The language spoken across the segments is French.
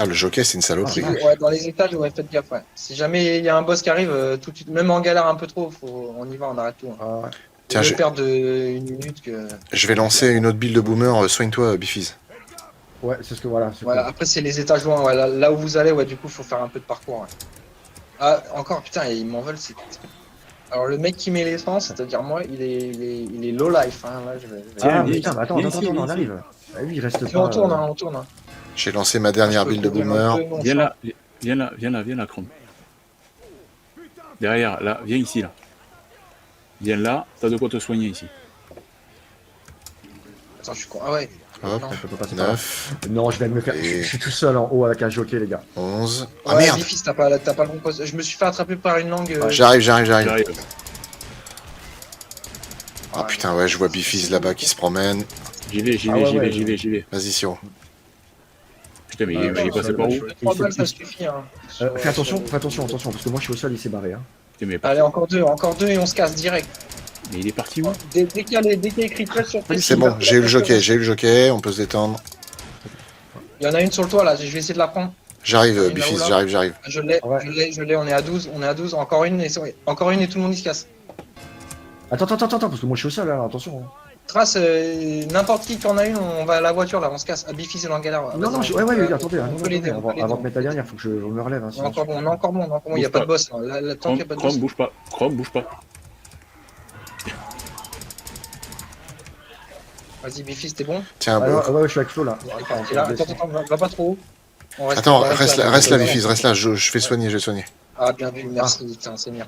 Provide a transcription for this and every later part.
Ah, le jockey, c'est une saloperie. Ouais, dans les étages, ouais, faites gaffe, ouais. Si jamais il y a un boss qui arrive, tout de suite, même en galère un peu trop, on y va, on arrête tout. Hein. Ah, ouais. Tiens, Je perdre une minute que. je vais lancer une autre build de boomer. Soigne-toi, Bifiz. Ouais, c'est ce que voilà. Voilà, après, c'est les étages loin, ouais. Là où vous allez, ouais, du coup, faut faire un peu de parcours. Ouais. Ah, encore, putain, ils m'en veulent. Alors, le mec qui met l'essence, c'est-à-dire moi, il est low life. Hein. Là, je vais... Ah, viens putain, ici, mais attends, viens ici, on viens ici. arrive. Ah oui, il reste Puis pas. on tourne, hein, on tourne. Hein. J'ai lancé ma dernière build de boomer. Viens là, viens là, Chrome. Derrière, là, viens ici, là. Viens là, t'as de quoi te soigner ici. Attends, je suis con. Ah ouais. Hop, Non. Je peux passer par là. 9, Non, je vais me faire. Et- Je suis tout seul en haut avec un jockey, les gars. 11. Ah Ouais, merde! Bifis, t'as pas le bon poste. Je me suis fait attraper par une langue. J'arrive. J'arrive. Ah putain, ouais, je vois Bifiz là-bas qui se promène. J'y vais. Vas-y, Siro. Putain, mais il est passé par où? 3 balles, ça suffit. Hein. Fais attention, parce que moi je suis au sol, il s'est barré. Hein. Putain, mais, Allez, encore deux et on se casse direct. mais il est parti où? Dès qu'il y a écrit presse sur tes C'est bon, j'ai eu le jockey, on peut se détendre. Il y en a une sur le toit là, je vais essayer de la prendre. J'arrive, Bifiz, j'arrive. Je l'ai, Ouais. on est à 12, encore une et tout le monde il se casse. Attends, parce que moi je suis au sol, là, attention. Hein. Trace, n'importe qui en a une, on va à la voiture là, on se casse. À Bifi c'est dans la galère. Non, attendez, on peut l'aider. avant de mettre la dernière, faut que je me relève. Hein, On est encore bon, il n'y a pas de boss. Là, tant qu'il n'y a pas de boss. Chrome, bouge pas. Vas-y, Bifi, c'était bon. Tiens, ouais, je suis avec Flo là. Attends, va pas trop haut. attends, reste là, Bifiz, reste là, je vais soigner, Ah, bien vu, merci, putain, c'est bien.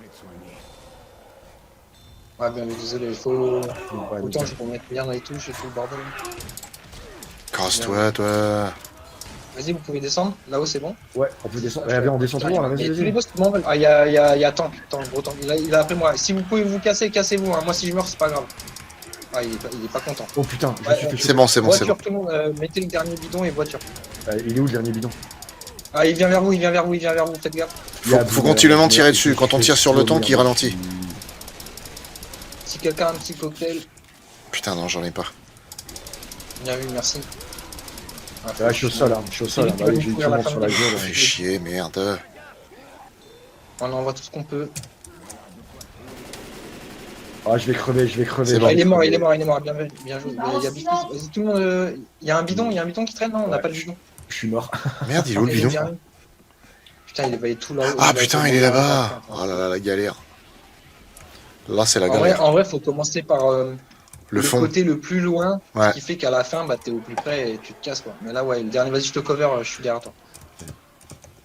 Ah, bien vu, désolé, il faut. Autant je peux mettre bien dans les touches et tout le bordel. Casse-toi, toi. Vas-y, vous pouvez descendre. Là-haut, c'est bon. Ouais, on peut descendre. Viens, on descend tout droit, là, Mais tous les vas-y. boss m'en veulent. Ah, il y a Tank, gros Tank. Il a après moi. Si vous pouvez vous casser, cassez-vous. Hein. Moi, si je meurs, c'est pas grave. Ah, il est pas content. Oh putain, je Ouais, suis fait C'est bon. Voiture, tout le monde, mettez le dernier bidon et voiture. Il est où le dernier bidon? Ah, il vient vers vous, faites gaffe. Faut continuellement tirer dessus. Quand on tire sur le tank, il ralentit. Si quelqu'un a un petit cocktail, Putain, non, j'en ai pas. bien vu, merci. Ah, je suis au sol, hein. Bah oui, j'ai eu tout le monde sur la gueule. Fais chier, merde. On envoie tout ce qu'on peut. Ah, je vais crever. C'est bon. Ah, il est mort, bien vu, bien joué. Il y a Bifi, vas-y, tout le monde. Il y a un bidon qui traîne, non? On n'a pas de bidon. Je suis mort. Merde, il est où le bidon? Putain, il est tout là-haut. Ah putain, il est là-bas. Oh là là, la galère. Là, c'est la galère. En vrai, faut commencer par le fond. côté le plus loin, Ouais. ce qui fait qu'à la fin, bah, t'es au plus près et tu te casses, quoi. Mais là, ouais, le dernier, vas-y, je te cover, je suis derrière toi.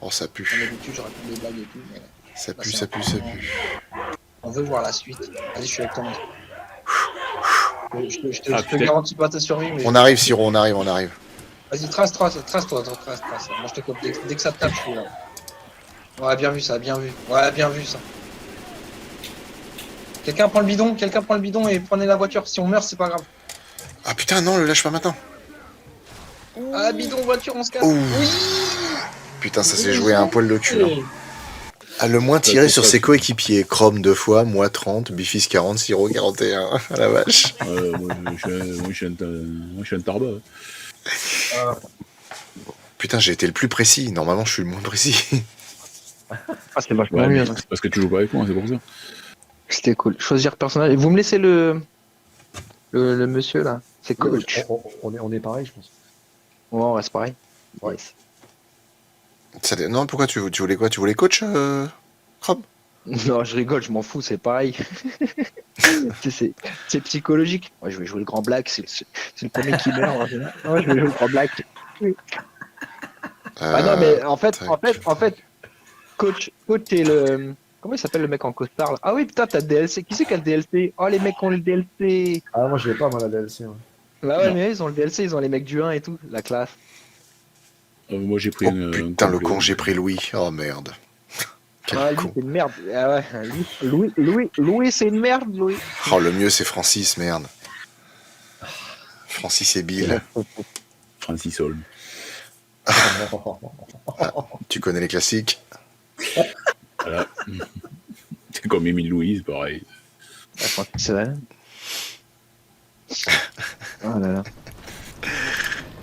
Oh, ça Comme pue. d'habitude, je raconte des blagues et tout, mais Ça pue. on veut voir la suite. Vas-y, je suis avec toi, mec. Je te putain. garantis pas ta survie, mais... On arrive, Siro, on arrive. Vas-y, trace, toi. Moi, je te cope. Dès que ça te tape, je suis là. Ouais, bien vu ça. Ouais, bien vu ça. Quelqu'un prend le bidon et prenez la voiture. Si on meurt, c'est pas grave. Ah putain, non, le lâche pas maintenant. Ah, bidon, voiture, on se casse. Ouh. Oui. Putain, ça s'est joué à un poil de cul. Hein. A le moins tiré sur ses coéquipiers. Chrome 2 fois, moi 30, Bifiz 40, Siro 41. À la vache. Moi, je suis un tarba. Putain, j'ai été le plus précis. Normalement, je suis le moins précis. Ah, c'est vachement Ouais, mieux. mais c'est parce que tu joues pas avec moi, c'est pour ça. C'était cool. Choisir personnage. Et vous me laissez le monsieur là. C'est coach. On est pareil, je pense. Ouais, on reste pareil. Ouais. Non, pourquoi tu voulais quoi? Tu voulais coach, Chrome? Non, je rigole, je m'en fous, c'est pareil. c'est psychologique. Moi, je vais jouer le grand black, c'est le premier qui meurt. En général. Ouais, je vais jouer le grand black. Ah non, mais en fait, coach est le. Comment il s'appelle le mec en costard là? Ah oui, putain, t'as le DLC. Qui c'est qui a le DLC? Oh, les mecs ont le DLC. Ah, moi je l'ai pas, moi, la DLC. Ouais. Bah ouais, Non. mais ils ont le DLC, ils ont les mecs du 1 et tout, la classe. Moi, j'ai pris Oh putain, le con, j'ai pris Louis. Oh merde. Quel Ah, lui, con. c'est une merde. Ah ouais, Louis, c'est une merde, Louis. Oh, le mieux, c'est Francis, merde. Francis et Bill. Francis Holm. Tu connais les classiques? Voilà. C'est comme Émile Louise, pareil. C'est vrai. Oh là là.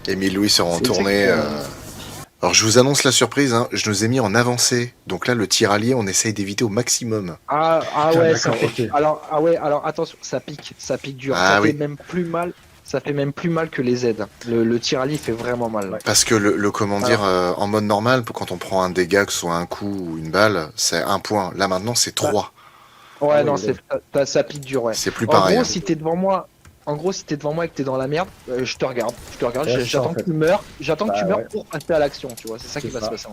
Émile Louis sera en C'est tournée. Alors je vous annonce la surprise, hein, je nous ai mis en avancée. Donc là, le tir allié, on essaye d'éviter au maximum. Ah Putain, ouais, ça d'accord, fait. ok. Alors attention, ça pique dur. Ah ça oui. fait même plus mal. Ça fait même plus mal que les aides. Le tir allié fait vraiment mal. Ouais. Parce que comment dire, en mode normal, quand on prend un dégât, que ce soit un coup ou une balle, c'est 1 point. Là maintenant, c'est 3. Ouais, Ah oui, non, ouais. ça pique dur, ouais. C'est plus En pareil. gros, hein. si t'es devant moi, et que t'es dans la merde, je te regarde, Ouais, c'est ça, j'attends en fait. que tu meurs, Bah, ouais. pour passer à l'action, tu vois, c'est ça qui C'est va se ça. passer.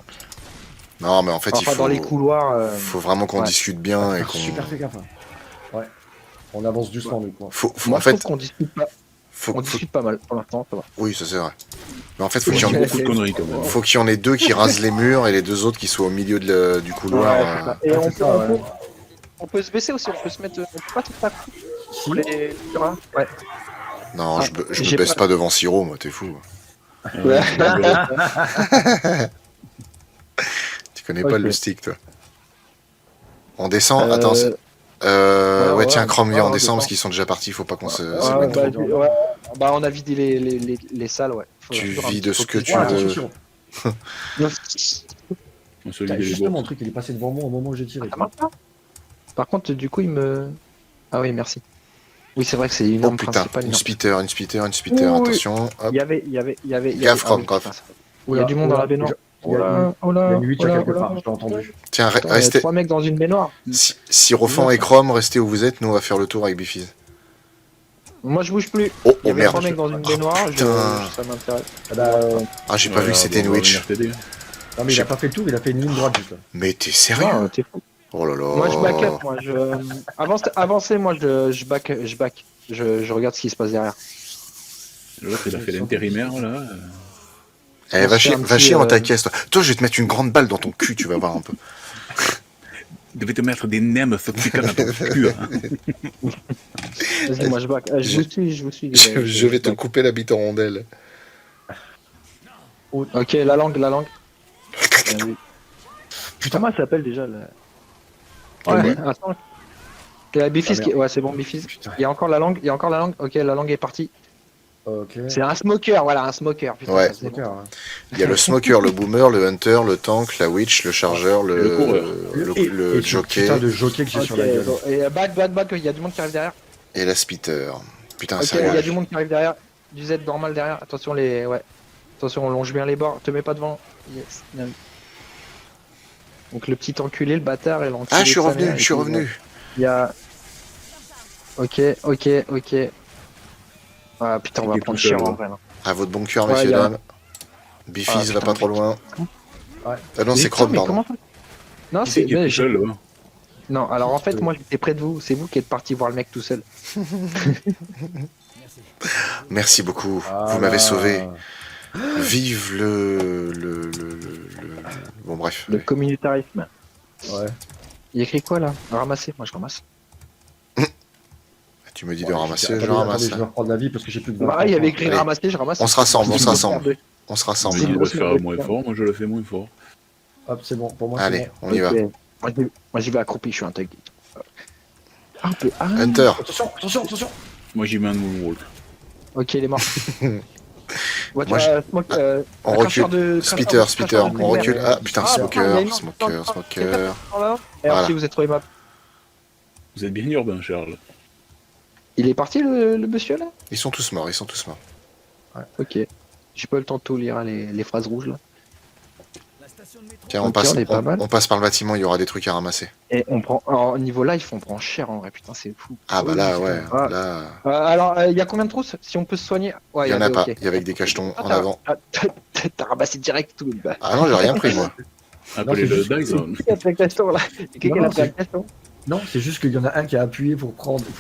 Non, mais en fait, il Enfin, faut, dans les couloirs, faut vraiment qu'on ouais. discute bien et Faire qu'on. super fait gaffe. Hein. Ouais. On avance doucement, du coup. moi En je fait, trouve qu'on discute pas, faut, pas mal pour l'instant, ça va. oui, ça c'est vrai. Mais en fait, faut Il qu'il y en ait. beaucoup de conneries quand même. Faut qu'il y en ait 2 qui rasent les murs et les 2 autres qui soient au milieu du couloir. Ouais, c'est ça. Et Ouais, on c'est peut, ça, ouais. on peut se baisser aussi, on peut se mettre, on peut pas tout à coup. Si. Ouais. Non, Ah, je me j'ai baisse pas- pas devant Siro, moi, t'es fou. Ouais. Tu connais pas Ok. le stick, toi. On descend. Attends. ouais, Ouais, tiens, Chrome, viens, ouais, on on descend descend. parce qu'ils sont déjà partis. Faut pas qu'on se. Ouais, s'éloigne trop. ouais. Bah, on a vidé les salles, ouais. Faut Tu toujours un vides petit ce que focus. tu Ouais, veux. attention. On se Putain, vide les justement, bords. mon truc, il est passé devant moi au moment où j'ai tiré. Ça marche pas. Par contre, du coup, il me. Ah oui, merci. Oui, c'est vrai que c'est une Oh arme putain, principale. une spitter. Oui. Attention. Hop. Il y avait. Gaffe, Chrome, putain, gaffe. ça- Il y a du monde dans la baignoire. Il y a une- Oh il y là, a une 8 oh là, quelque oh là. part, je l'ai entendu. Tiens, Attends, il y a restez. 3 mecs dans une baignoire. Sirofan et Chrome, restez où vous êtes. Nous, on va faire le tour avec Bifiz. Moi, je bouge plus. Oh, Il y oh avait merde. 3 mecs dans une Oh, baignoire. putain. Ça m'intéresse. Ah bah, Ah, j'ai pas vu que c'était une on va witch. venir t'aider. non, mais il a pas fait le tour, il a fait une ligne droite juste là. Mais t'es sérieux? Non, t'es fou. Oh là là. Moi, je back up. Moi, avancez, moi, je back. Je regarde ce qui se passe derrière. L'autre, il a fait l'intérimaire, là. Eh, On va se fait chier, un va petit, chier dans ta caisse, toi. Toi, je vais te mettre une grande balle dans ton cul, tu vas voir un peu. Il devait te mettre des nems subcutanes dans ton cul. Hein. Vas-y, moi, je back. Je vous suis. Je vais te couper la bite en rondelle. Ok, la langue. Bien vu. Comment elle s'appelle déjà là Ouais, attends. Il y a Bifiz Ah, qui... Ouais, c'est bon, Bifiz. Putain. Il y a encore la langue. Ok, la langue est partie. Ok. C'est un smoker, voilà, un smoker. Putain, Ouais. ça, c'est bon. Smoker, hein. Il y a le smoker, le boomer, le hunter, le tank, la witch, le chargeur, Le coureur. le Et ce jockey putain de jockey que j'ai Ok, sur la gueule. bon, et back, il y a du monde qui arrive derrière. et la spitter. Putain, Ok, il y a sérieux. du monde qui arrive derrière. Du Z normal derrière. Attention, Attention, on longe bien les bords. Te mets pas devant. Yes. Bien vu. Donc le petit enculé, le bâtard et l'enculé. Ah, je suis de sa revenu, mère, je suis et puis, revenu. Il y a. Ok. Ah putain, on va Il est prendre tout seul, cher en là. vrai. Là. À votre bon cœur, Ouais, messieurs, y a- dames. Bifiz, Ah, va putain, pas trop mais- loin. Ouais. Ah non, Mais c'est putain, Chrome, mais pardon. comment ça Non, Qui c'est qui est mais tout seul, là? Non, alors en fait, moi j'étais près de vous. C'est vous qui êtes parti voir le mec tout seul. Merci beaucoup, Ah vous m'avez là. sauvé. Vive Bon, bref. Le communautarisme. Ouais. Il écrit quoi là Ramasser. Moi je ramasse. Tu me dis de Ouais, ramasser, attendez, je ramasse. attendez, je vais reprendre la vie parce que j'ai plus de 20 Bah, il y avait écrit Allez. ramasser, je ramasse. On se rassemble, on se C'est une rassemble. grosse merde. On se On rassemble. me C'est dit une de grosse faire merde. moins fort, moi je le fais moins fort. Hop, c'est bon, pour moi c'est Allez, bon. on y va. Ok. Moi j'y vais accroupi, je suis un thug. Un peu. Ah, Hunter, Attention. Moi j'y mets un moonwalk. ok, il est mort. Ouais, Moi, on recule. Spitter, on recule. Ah, putain, smoker. Et Voilà. si vous êtes trop aimable. Vous êtes bien urbain, Charles. Il est parti le monsieur là Ils sont tous morts. Ok. J'ai pas eu le temps de tout lire hein, les phrases rouges là. Tiens, Ok, on est pas mal. on passe par le bâtiment, il y aura des trucs à ramasser. Et on prend. Alors, niveau life, on prend cher en vrai, putain, c'est fou. Ah bah là, ouais, Ah. là, Alors, il y a combien de trousses Si on peut se soigner Ouais, il y en a deux, pas. ok. Il y avait que des cachetons en Ah, avant. T'as ramassé direct tout. Bah. Ah non, j'ai rien pris, moi. Appelez c'est le juste- Dyson. Qui a fait le cacheton là Quelqu'un Non, a fait le c'est- cacheton Non, c'est juste qu'il y en a un qui a appuyé pour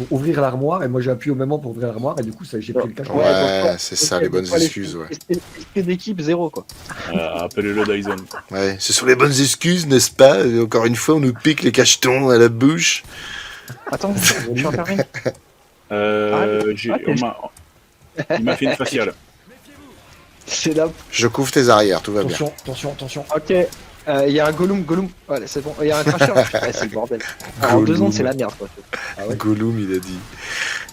ouvrir l'armoire et moi j'ai appuyé au même moment pour ouvrir l'armoire et du coup j'ai pris le cache. Ouais, Ouais, donc, c'est ça, ok, les bonnes donc, excuses, ouais. Esprit d'équipe, zéro quoi. Appelez le Dyson. Ouais, ce sont les bonnes excuses, n'est-ce pas? Encore une fois, on nous pique les cachetons à la bouche. Attends, je suis enfermé. Il m'a fait une faciale. C'est là. Je couvre tes arrières, tout va bien. Attention. Ok. Il y a un Gollum. Ouais, c'est bon. Il y a un crasher. Ouais, c'est le bordel. En Gollum. 2 secondes, c'est la merde quoi. Ah ouais. Gollum, il a dit.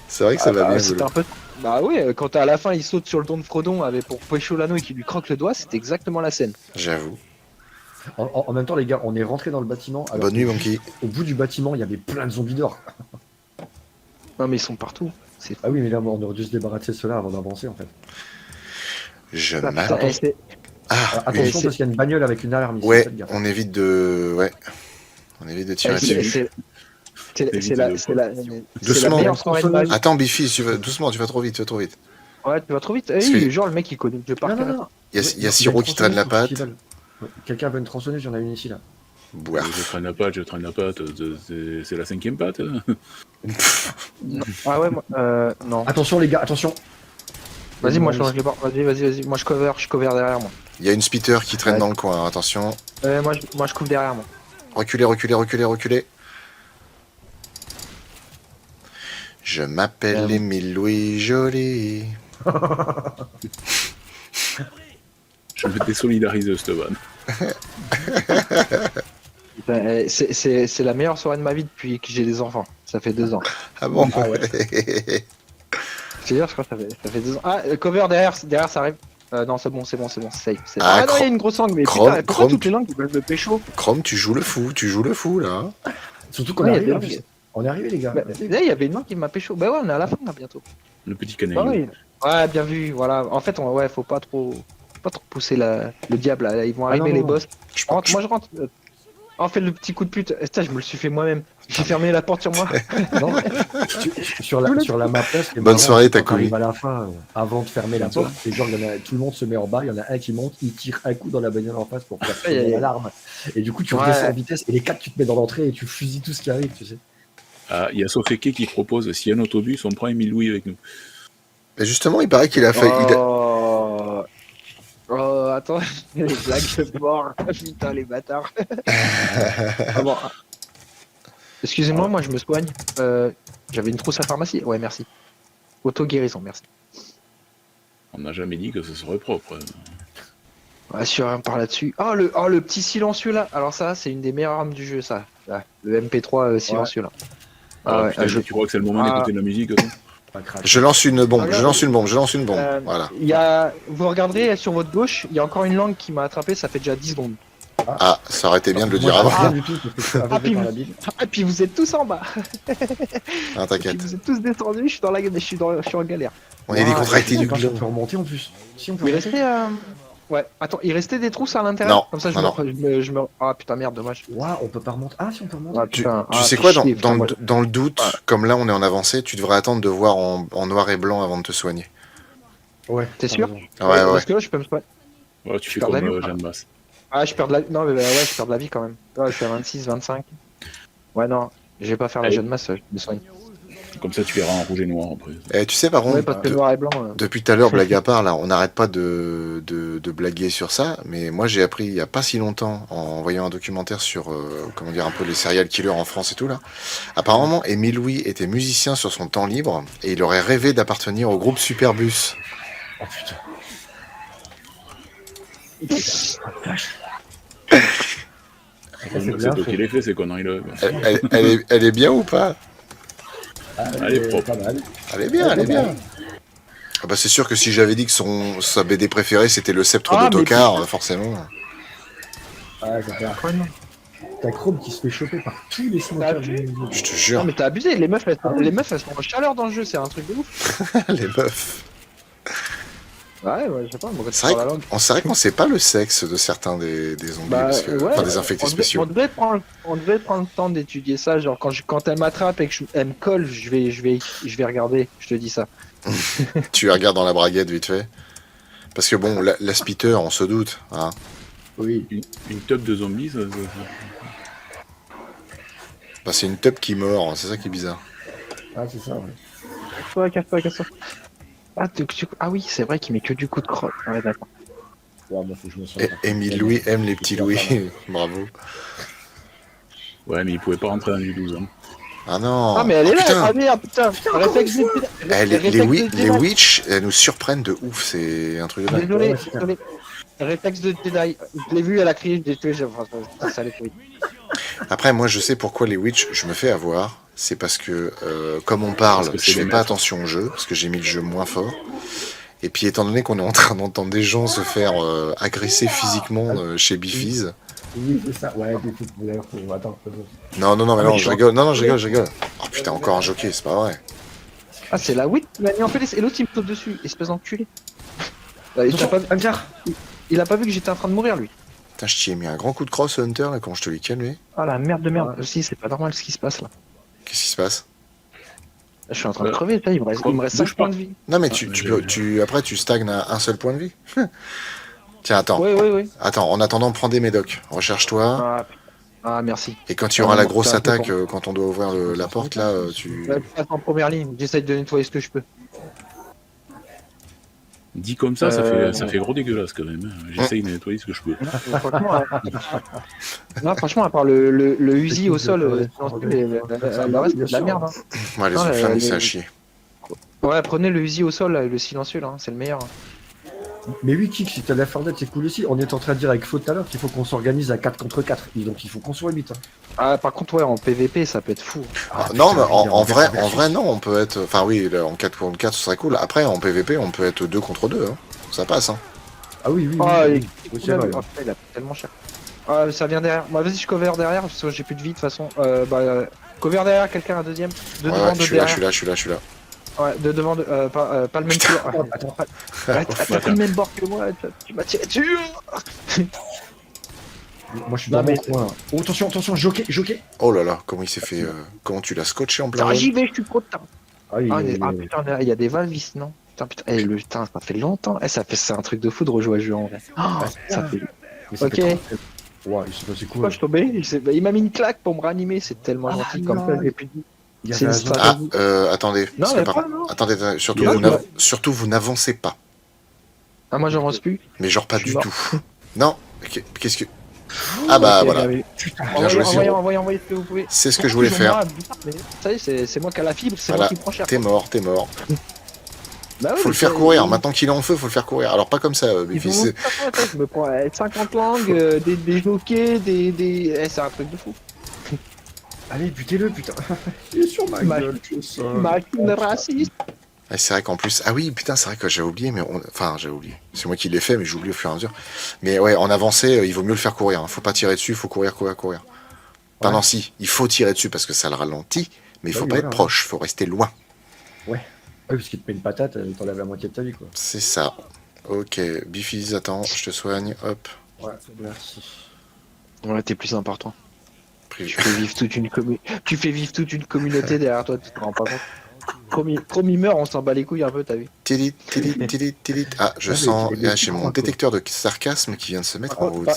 C'est vrai que ça va bien, C'était Gollum. un peu. Bah oui, quand à la fin il saute sur le don de Frodon pour pécho l'anneau et qu'il lui croque le doigt, c'était exactement la scène. J'avoue. En même temps, les gars, on est rentré dans le bâtiment. Alors Bonne nuit, que Monkey. Au bout du bâtiment, il y avait plein de zombies d'or. Non mais ils sont partout. C'est Ah oui, mais là, on aurait dû se débarrasser de cela avant d'avancer, en fait. Je Putain, m'attends. et c'est- Ah, Attention, oui. parce qu'il y a une bagnole avec une alarme ici. Ouais, faites gaffe. on évite de. Ouais. On évite de tirer et c'est- dessus. c'est la Doucement. meilleure soirée de ma vie. Attends, Biffy, doucement, tu vas trop vite, tu vas trop vite. Ouais, tu vas trop vite. Parce Oui, que- genre le mec il connaît le jeu par Non, non, cœur. non. Il y a une Siro qui traîne la tronçonneuse patte. sur le festival. Ouais, quelqu'un veut une tronçonneuse, j'en ai une ici, là. Boire. Je traîne la patte, c'est la 5e patte. Ah ouais, moi, non. Attention, les gars, attention. Vas-y, moi je change les bords. Vas-y. Moi je cover derrière moi. Il y a une spitter qui traîne Ouais. dans le coin, attention. Moi je couvre derrière moi. Reculez. Je m'appelle Émile Louis Joly. Je me désolidarise, Esteban. Putain, c'est la meilleure soirée de ma vie depuis que j'ai des enfants. Ça fait 2 ans. Ah bon Ah ouais. Je te dire, je crois que ça fait 2 ans. Ah, cover derrière ça arrive. Non, c'est bon, safe. Ah, Non, il y a une grosse langue, mais Chrome- putain, pourquoi Chrome- toutes les langues ils veulent me pécho? Chrome, tu joues le fou là. Surtout qu'on Ouais, est il y a arrivé, des en plus. langues. On est arrivé, les gars. Bah, là, il y avait une langue qui m'a pécho. Bah ouais, on est à la fin là bientôt. Le petit canaille. Ah oui. Ouais, bien vu, voilà. En fait, faut pas trop pousser le diable là. Ils vont Ah, arriver non, les non. boss. Je Rentre, moi je rentre. On fait le petit coup de pute. Putain, je me le suis fait moi-même. J'ai fermé la porte sur moi. Non, sur la map, là, ce qui est Bonne marrant, soirée, c'est t'as quand t'arrives coulé. à la fin, avant de fermer la porte, c'est genre, tout le monde se met en bas, il y en a un qui monte, il tire un coup dans la bagnole en face pour faire Aïe, aïe, sonner aïe. l'alarme. Et du coup, tu Ouais. redescends en vitesse, et les 4, tu te mets dans l'entrée et tu fusilles tout ce qui arrive, tu sais. Ah, il y a Sofeke qui propose, s'il y a un autobus, on prend Émile Louis avec nous. Mais justement, il paraît qu'il a fait. Oh, attends, les blagues de mort. Putain, les bâtards. Ah bon. Excusez-moi, moi je me soigne. J'avais une trousse à pharmacie. Ouais, merci. Auto-guérison, merci. On n'a jamais dit que ce serait propre. Ouais, sur un par là-dessus. Le petit silencieux là. Alors ça, c'est une des meilleures armes du jeu, ça. Là, le MP3 silencieux là. Ah, putain, tu crois que c'est le moment d'écouter de la musique toi Pas crash. Je lance une bombe. Regarde. Voilà. Vous regarderez sur votre gauche, il y a encore une langue qui m'a attrapé, ça fait déjà 10 secondes. Ah, ça aurait été bien de le dire Moi, je vois avant. rien du tout, parce que je suis aveuglé puis par vous- la Bible. Et puis vous êtes tous en bas. Ah, Et puis t'inquiète. vous êtes tous descendus, je suis en galère. On est décontracté du Attends, glon. on peut remonter en plus. Si on peut Il remonter. restait ouais, attends, il restait des trousses à l'intérieur. Non, Comme ça non. je me ah putain merde, dommage. Ouah, on peut pas remonter. Ah, si on peut remonter. Ah, Tu, putain, tu ah, sais fais quoi, chier, putain, moi, dans le doute, comme là on est en avancée, tu devrais attendre de voir en noir et blanc avant de te soigner. Ouais. T'es t'as sûr raison. Ah ouais, ouais. Parce que là je peux me soigner. Ouais, tu fais perds comme la vue ou pas Jeanne Masse. Ah je perds de la non mais ouais, je perds de la vie quand même. Ouais, je suis à 26, 25. Ouais non, je vais pas faire la Allez. jeune masse, je me soigne. Comme ça, tu verras en rouge et noir après. Et tu sais par Ouais, contre, parce que noir et blanc. depuis tout à l'heure, blague à part, là, on n'arrête pas de blaguer sur ça, mais moi j'ai appris il y a pas si longtemps, en voyant un documentaire sur, comment dire, un peu les serial killers en France et tout là. Apparemment, Émile Louis était musicien sur son temps libre et il aurait rêvé d'appartenir au groupe Superbus. Oh putain. C'est bien toi fait. qui l'as fait, ces conneries-là. Elle est bien ou pas? Allez, propre. Pas mal. Elle est bien, elle est bien. Ah bah c'est sûr que si j'avais dit que sa BD préférée c'était le sceptre Ah, mais d'autocar, forcément. Ah, j'ai peur. Ouais, non. T'as Chrome qui se fait choper par tous les smokers du monde. Je te Non jure, mais t'as abusé, les meufs elles Ah oui. sont en chaleur dans le jeu, c'est un truc de ouf. les meufs. Ouais, je sais pas, moi quand tu C'est vrai parles la langue. C'est vrai qu'on sait pas le sexe de certains des zombies, parce que, ouais, enfin des infectés spéciaux. On devait prendre le temps d'étudier ça, genre quand elle m'attrape et que elle me colle, je vais regarder, je te dis ça. Tu regardes dans la braguette vite fait. Parce que bon, la spitter, on se doute. Hein. Oui. Une top de zombies, ça. Bah, c'est une top qui mord, c'est ça qui est bizarre. Ah, c'est ça, ouais. Casse-toi. Ah oui, c'est vrai qu'il met que du coup de crotte. Ouais, d'accord. Ouais, moi, faut que je me soigne. Émile Louis aime les petits Louis. Bravo. Ouais, mais il pouvait pas rentrer dans du 12 ans. Ah non. Ah mais elle est là, putain. ah merde, putain. Réflexe de Les witch, elles nous surprennent de ouf, c'est un truc de dingue. Désolé, Ouais, c'est désolé. Réflexe de Jedi. Je l'ai vu, elle a crié, je l'ai tué, ça allait trop vite. Après, moi, je sais pourquoi les witch, je me fais avoir. C'est parce que, comme on parle, Parce que c'est je fais les pas maîtres. attention au jeu, parce que j'ai mis le jeu moins fort. Et puis, étant donné qu'on est en train d'entendre des gens se faire agresser physiquement chez Bifiz. Oui, c'est ça. Ouais, des footballeurs. Attends, Non, non, non, mais Ah, mais non, je je rigole. Non, non, je rigole, je rigole. Oh putain, encore un jockey, c'est pas vrai. Ah, c'est la oui, il m'a mis en PLS et l'autre il me saute dessus, espèce d'enculé. Il a pas vu que j'étais en train de mourir lui. Putain, je t'y ai mis un grand coup de crosse, Hunter, là, quand je te l'ai calmé. Ah la merde de merde. Ouais. Si, c'est pas normal ce qui se passe là. Qu'est-ce qui se passe? Je suis en train de crever, putain, il me reste 5 Bouge points pas. de vie. Non, mais Ah, après, tu stagnes à un seul point de vie. Tiens, attends. Oui. Attends, en attendant, prends des médocs. Recherche-toi. Ah, merci. Et quand il y aura la bon, grosse c'est un peu attaque, quand on doit ouvrir la porte, là, tu... Ouais, je passe en première ligne, j'essaye de nettoyer ce que je peux. Dit comme ça, Euh, ça fait gros dégueulasse quand même. Hein. J'essaye de nettoyer ce que je peux. Franchement, non, franchement, à part le Uzi au sol, le reste, c'est de la merde. Hein. Ouais, les Non, autres flammes, les- c'est à chier. Ouais, prenez le Uzi au sol, là, le silencieux, là, hein, c'est le meilleur. Mais oui, Kik, si t'as la Fortnite, c'est cool aussi. On est en train de dire avec Flo tout à l'heure qu'il faut qu'on s'organise à 4 contre 4. Et donc il faut qu'on soit 8. Hein. Ah, par contre, ouais, en PVP, ça peut être fou. Non, mais putain, en vrai, versus. en vrai, non, on peut être... Enfin, oui, là, en 4 contre 4, ce serait cool. Après, en PVP, on peut être 2 contre 2. Hein. Ça passe, hein. Ah oui, oui, Ah, oui. et- Oui, c'est vrai. Oh, putain, il a tellement cher. Ah, ça vient derrière. Bah, vas-y, je cover derrière, parce que j'ai plus de vie de toute façon. Cover derrière, quelqu'un un deuxième. Deux Ouais, devant, ouais, deux je suis là, je derrière. suis là, je suis là, je suis là. Ouais, deux devant, pas le même Putain. couleur. Attends, t'as fait le même bord que moi, tu m'as tiré dessus. Moi je suis Non, dans mais- mon coin. Oh, attention, attention, jockey. Oh là là, comment il s'est fait... Comment tu l'as scotché en plein Ah, vol? j'y vais, je suis trop tard. Ah, oui, Putain, il y a des valvis, non? Putain, ça fait longtemps. C'est un truc de fou de rejouer à ce jeu en vrai. Ça fait. mais ça Ok. fait trop- Ouais, il s'est passé Pourquoi quoi? je suis tombé? Il m'a mis une claque pour me ranimer, c'est tellement Ah, gentil. non. Comme ça, j'ai plus de vie. Il y C'est avait une un stratégie. Ah, attendez. Non, parce mais que par- pas, non. Attendez, surtout, Il y a- surtout, vous n'avancez pas. Ah, moi, j'avance plus. Mais genre pas Je suis du mort. tout. Non, qu'est-ce que... Ah bah Ok, voilà, mais- bien joué, Siro. Envoyez ce que vous pouvez. C'est ce que je voulais faire. Vous savez, c'est moi qui a la fibre, c'est Voilà. moi qui prends cher. T'es mort, t'es mort. Bah oui, Faut le faire courir, maintenant qu'il est en feu, faut le faire courir. Alors pas comme ça, Bifi, c'est... Je me prends 50 langues, des jockeys, c'est un truc de fou. Allez, butez-le, putain. Il est sur ma Ma- gueule, je sais. Machine raciste. Ouais, c'est vrai qu'en plus... Ah oui, putain, c'est vrai que j'avais oublié, mais... Enfin, j'avais oublié. C'est moi qui l'ai fait, mais j'oublie au fur et à mesure. Mais ouais, en avancée, il vaut mieux le faire courir. Hein. Faut pas tirer dessus, faut courir. Enfin Ouais. non, si, il faut tirer dessus parce que ça le ralentit, mais il faut Oui, pas voilà, être proche, faut rester loin. Oui, parce qu'il te met une patate, t'enlèves la moitié de ta vie, quoi. C'est ça. Ok, Bifi, attends, je te soigne, hop. Ouais, merci. Ouais, t'es plus important. Pris- Tu fais vivre toute une communauté derrière toi, tu te rends pas compte. Promis meurt, on s'en bat les couilles un peu, t'as vu. Tilit, tilit, tilit, tilit. Ah, je Ah, mais sens... c'est des Ah, j'ai mon quoi. détecteur de sarcasme qui vient de se mettre en Ah, route.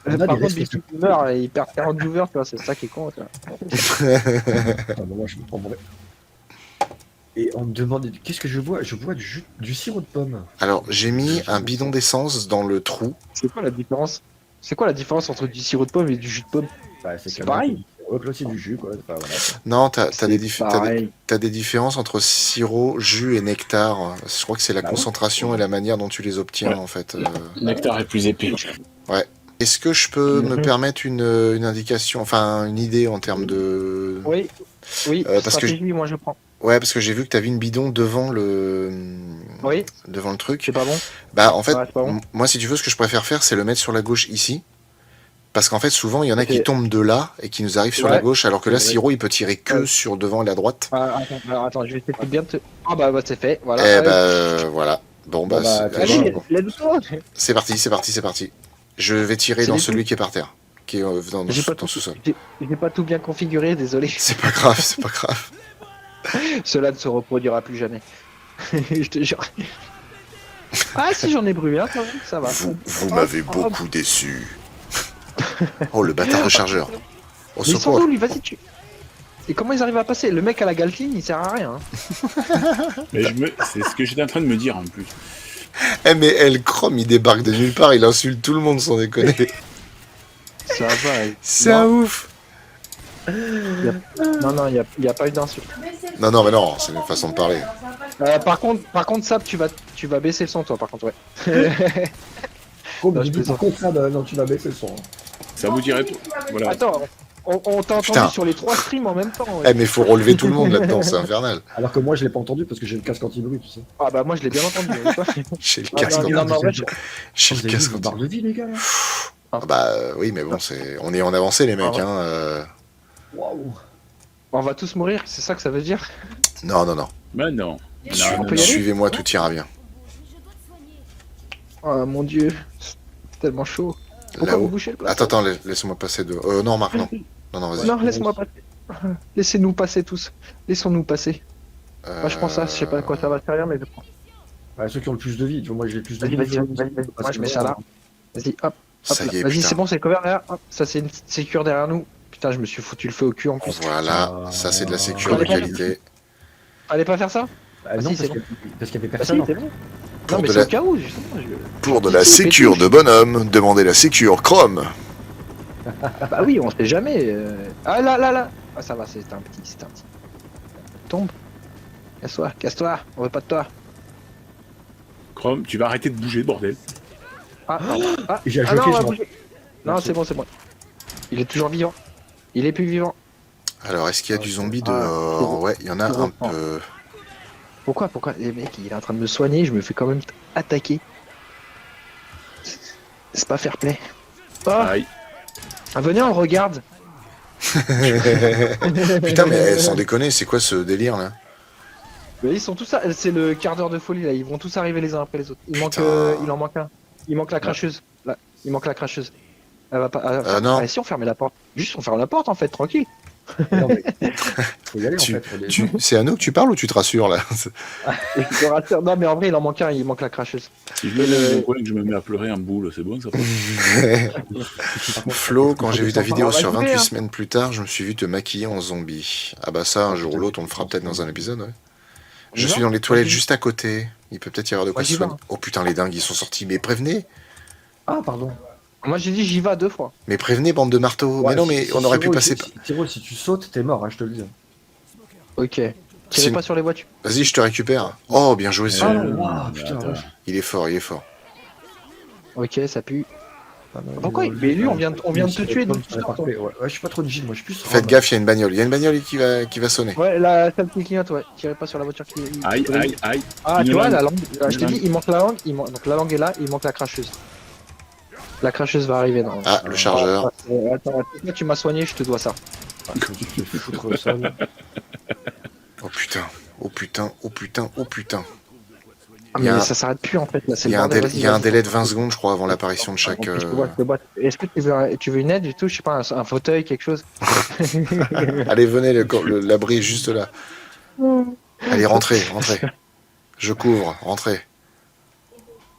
On a Par des contre, restes- Biffy meurt, il perd 40 viewers, tu vois, c'est ça qui est con, tu vois. Ah, bah, moi, je me prends vrai. Et on me demande, qu'est-ce que je vois? Je vois du sirop de pomme. Alors, j'ai mis un bidon d'essence dans le trou. C'est quoi la différence? C'est quoi la différence entre du sirop de pomme et du jus de pomme? Bah, C'est quand même pareil. un peu- Ouais, que là, c'est du jus, quoi. Enfin, voilà. Non, t'as C'est des, pareil. t'as des différences entre sirop, jus et nectar. Je crois que c'est la Bah ouais. concentration et la manière dont tu les obtiens, Ouais. en fait. Le nectar est plus épais. Est-ce que je peux me Mhm. permettre une indication, enfin une idée en termes de... Oui, parce que stratégie, moi je prends. Ouais, parce que j'ai vu que t'avais une bidon devant Oui, devant le truc. c'est pas bon. Bah en fait, Ouais, c'est pas bon. moi si tu veux, ce que je préfère faire, c'est le mettre sur la gauche ici. Parce qu'en fait, souvent, il y en a Ok. qui tombent de là et qui nous arrivent sur Ouais. la gauche, alors que là, Ouais. Siro, il peut tirer que Ouais. sur devant et la droite. Attends, je vais essayer de bien te. Ah bah, c'est fait, voilà. Eh Allez. bah, voilà. Bon, bah, Bah, c'est- Allez, bon. lève-toi. C'est parti, c'est parti, c'est parti. Je vais tirer C'est dans les celui qui est par terre, qui est dans J'ai pas dans tout- le sous-sol. J'ai pas tout bien configuré, désolé. C'est pas grave, c'est pas grave. Cela ne se reproduira plus jamais. Je te jure. Ah si, j'en ai brûlé un quand même, ça va. Vous m'avez beaucoup déçu. Oh, le bâtard rechargeur. Au Mais ils sont secours. où lui, vas-y tu. Et comment ils arrivent à passer? Le mec à la Galtine, il sert à rien. Hein. Mais c'est ce que j'étais en train de me dire en plus. Eh, mais El Chrome, il débarque de nulle part, il insulte tout le monde sans déconner. Ça va. C'est un ouf. Non, il y a pas eu d'insulte. Non, non, mais non, c'est une façon de parler. Par contre, Sab, tu vas baisser le son, toi, par contre, ouais. Comme Non, je je dis, par plaisante. contre, non, tu vas baisser le son. Ça vous dirait tout. Voilà. Attends, On t'a Putain. entendu sur les 3 streams en même temps. Eh, mais faut relever tout le monde là-dedans, c'est infernal. Alors que moi, je l'ai pas entendu parce que j'ai le casque anti-bruit, tu sais. Ah bah moi je l'ai bien entendu. J'ai le Ah, casque non, en non, mais en vrai, J'ai Vous le avez casque vu vos en barres de vie, les gars, là? Ah bah oui, mais bon, on est en avancée, les mecs. Ah ouais. Hein. Waouh. on va tous mourir, c'est ça que ça veut dire? Non, non, non. Bah non. on peut y aller Suivez-moi, tout ira bien. Oh mon dieu, c'est tellement chaud. Pourquoi vous Là-haut. bouchez le plat? Attends, laisse-moi passer de. Non, Marc, non. Non, non, vas-y. Non, laisse-moi passer. Laissez-nous passer tous. Laissons-nous passer. Moi je prends ça, je sais pas à quoi ça va servir, mais je prends. Ouais, ceux qui ont le plus de vie, tu vois, moi j'ai le plus de Vas-y, vie. vas-y. Moi je mets ça là. Vas-y, hop. Ça hop y est, là. Vas-y, putain. c'est bon, c'est couvert derrière. Hop. Ça c'est une sécure derrière nous. Putain, je me suis foutu le feu au cul en plus. Voilà, ça c'est de la sécurité de qualité. Allez pas faire ça? Bah, non, si, c'est parce qu'il y avait Ah, si, personne. c'est bon. Pour Non mais de c'est la- au cas où, justement. Pour de la sécure de bonhomme, demandez la sécure Chrome. Ah bah oui, on sait jamais. Ah là. Ah ça va, c'est un petit. Tombe. Casse-toi, casse-toi. On veut pas de toi. Chrome, tu vas arrêter de bouger, bordel. Ah, pardon. Ah, J'ai ah ajouté, non, on va je m'en- bouger. Non, c'est bon. Il est toujours vivant. Il est plus vivant. Alors, est-ce qu'il y a du zombie Ah, dehors? Ouais, il y en a c'est un bon. peu. Pourquoi les mecs, il est en train de me soigner, je me fais quand même attaquer. C'est pas fair play. Ah, Aïe. venez, on regarde. Putain, mais sans déconner, c'est quoi ce délire là? Mais ils sont tous là, c'est le quart d'heure de folie là, ils vont tous arriver les uns après les autres. Il manque, Putain. il en manque un. Il manque la cracheuse. Là, il manque la cracheuse. Elle va pas. Non. Si on fermait la porte. Juste on ferme la porte en fait, tranquille. Non, mais faut y aller, en Tu- fait. C'est à nous que tu parles ou tu te rassures là? Et je te rassure, non mais en vrai il en manque un, il manque la cracheuse. Si je me mets mon coin et que je me mets à pleurer un boule, c'est bon ça. Flo, quand j'ai vu ta vidéo on va sur couper, 28 hein. semaines plus tard, je me suis vu te maquiller en zombie. Ah bah ça, un jour ou l'autre, on le fera peut-être dans un épisode, ouais. Je y suis va dans les toilettes Vas-y. juste à côté. Il peut peut-être y avoir de quoi Moi, se j'y vais. soigner. Oh putain, les dingues, ils sont sortis. Mais prévenez. Ah, pardon. Moi j'ai dit j'y vais 2 fois. Mais prévenez, bande de marteaux. Mais Ouais, non, mais si on aurait pu Tiro, passer... Tiro, si tu sautes, t'es mort, hein, je te le dis. Ok. Tirez Si- pas sur les voitures. Vas-y, je te récupère. Oh, bien joué, Ah Sion. non, waouh, putain, attends. vache. Il est fort, il est fort. Ok, ça pue. Ah, non, Pourquoi Mais lui, on vient de te tuer, donc tu Ouais, sors, toi. ouais, je suis pas trop de Gilles, moi, je suis plus. Faites gaffe, il y a une bagnole. Il y a une bagnole qui va sonner. Ouais, la celle qui clignote, ouais. Tirez pas sur la voiture qui. Aïe, aïe, aïe. Ah, tu Une vois, langue. la langue. Là, je t'ai Une dit, il manque la langue. Donc la langue est là, il manque la cracheuse. La cracheuse va arriver, non. Ah, le chargeur. Attends, toi, tu m'as soigné, je te dois ça. Foutre le sol. Oh putain, oh putain, oh putain, oh putain. Ah, Il y a mais un- ça s'arrête plus en fait. Là, c'est Il y le a un bordel, délai, vas-y, il y a un vas-y. délai de 20 secondes, je crois, avant l'apparition de chaque... Je te boite. Est-ce que tu veux une aide du tout? Je sais pas, un fauteuil, quelque chose? Allez, venez, l'abri est juste là. Allez, rentrez. Je couvre, rentrez.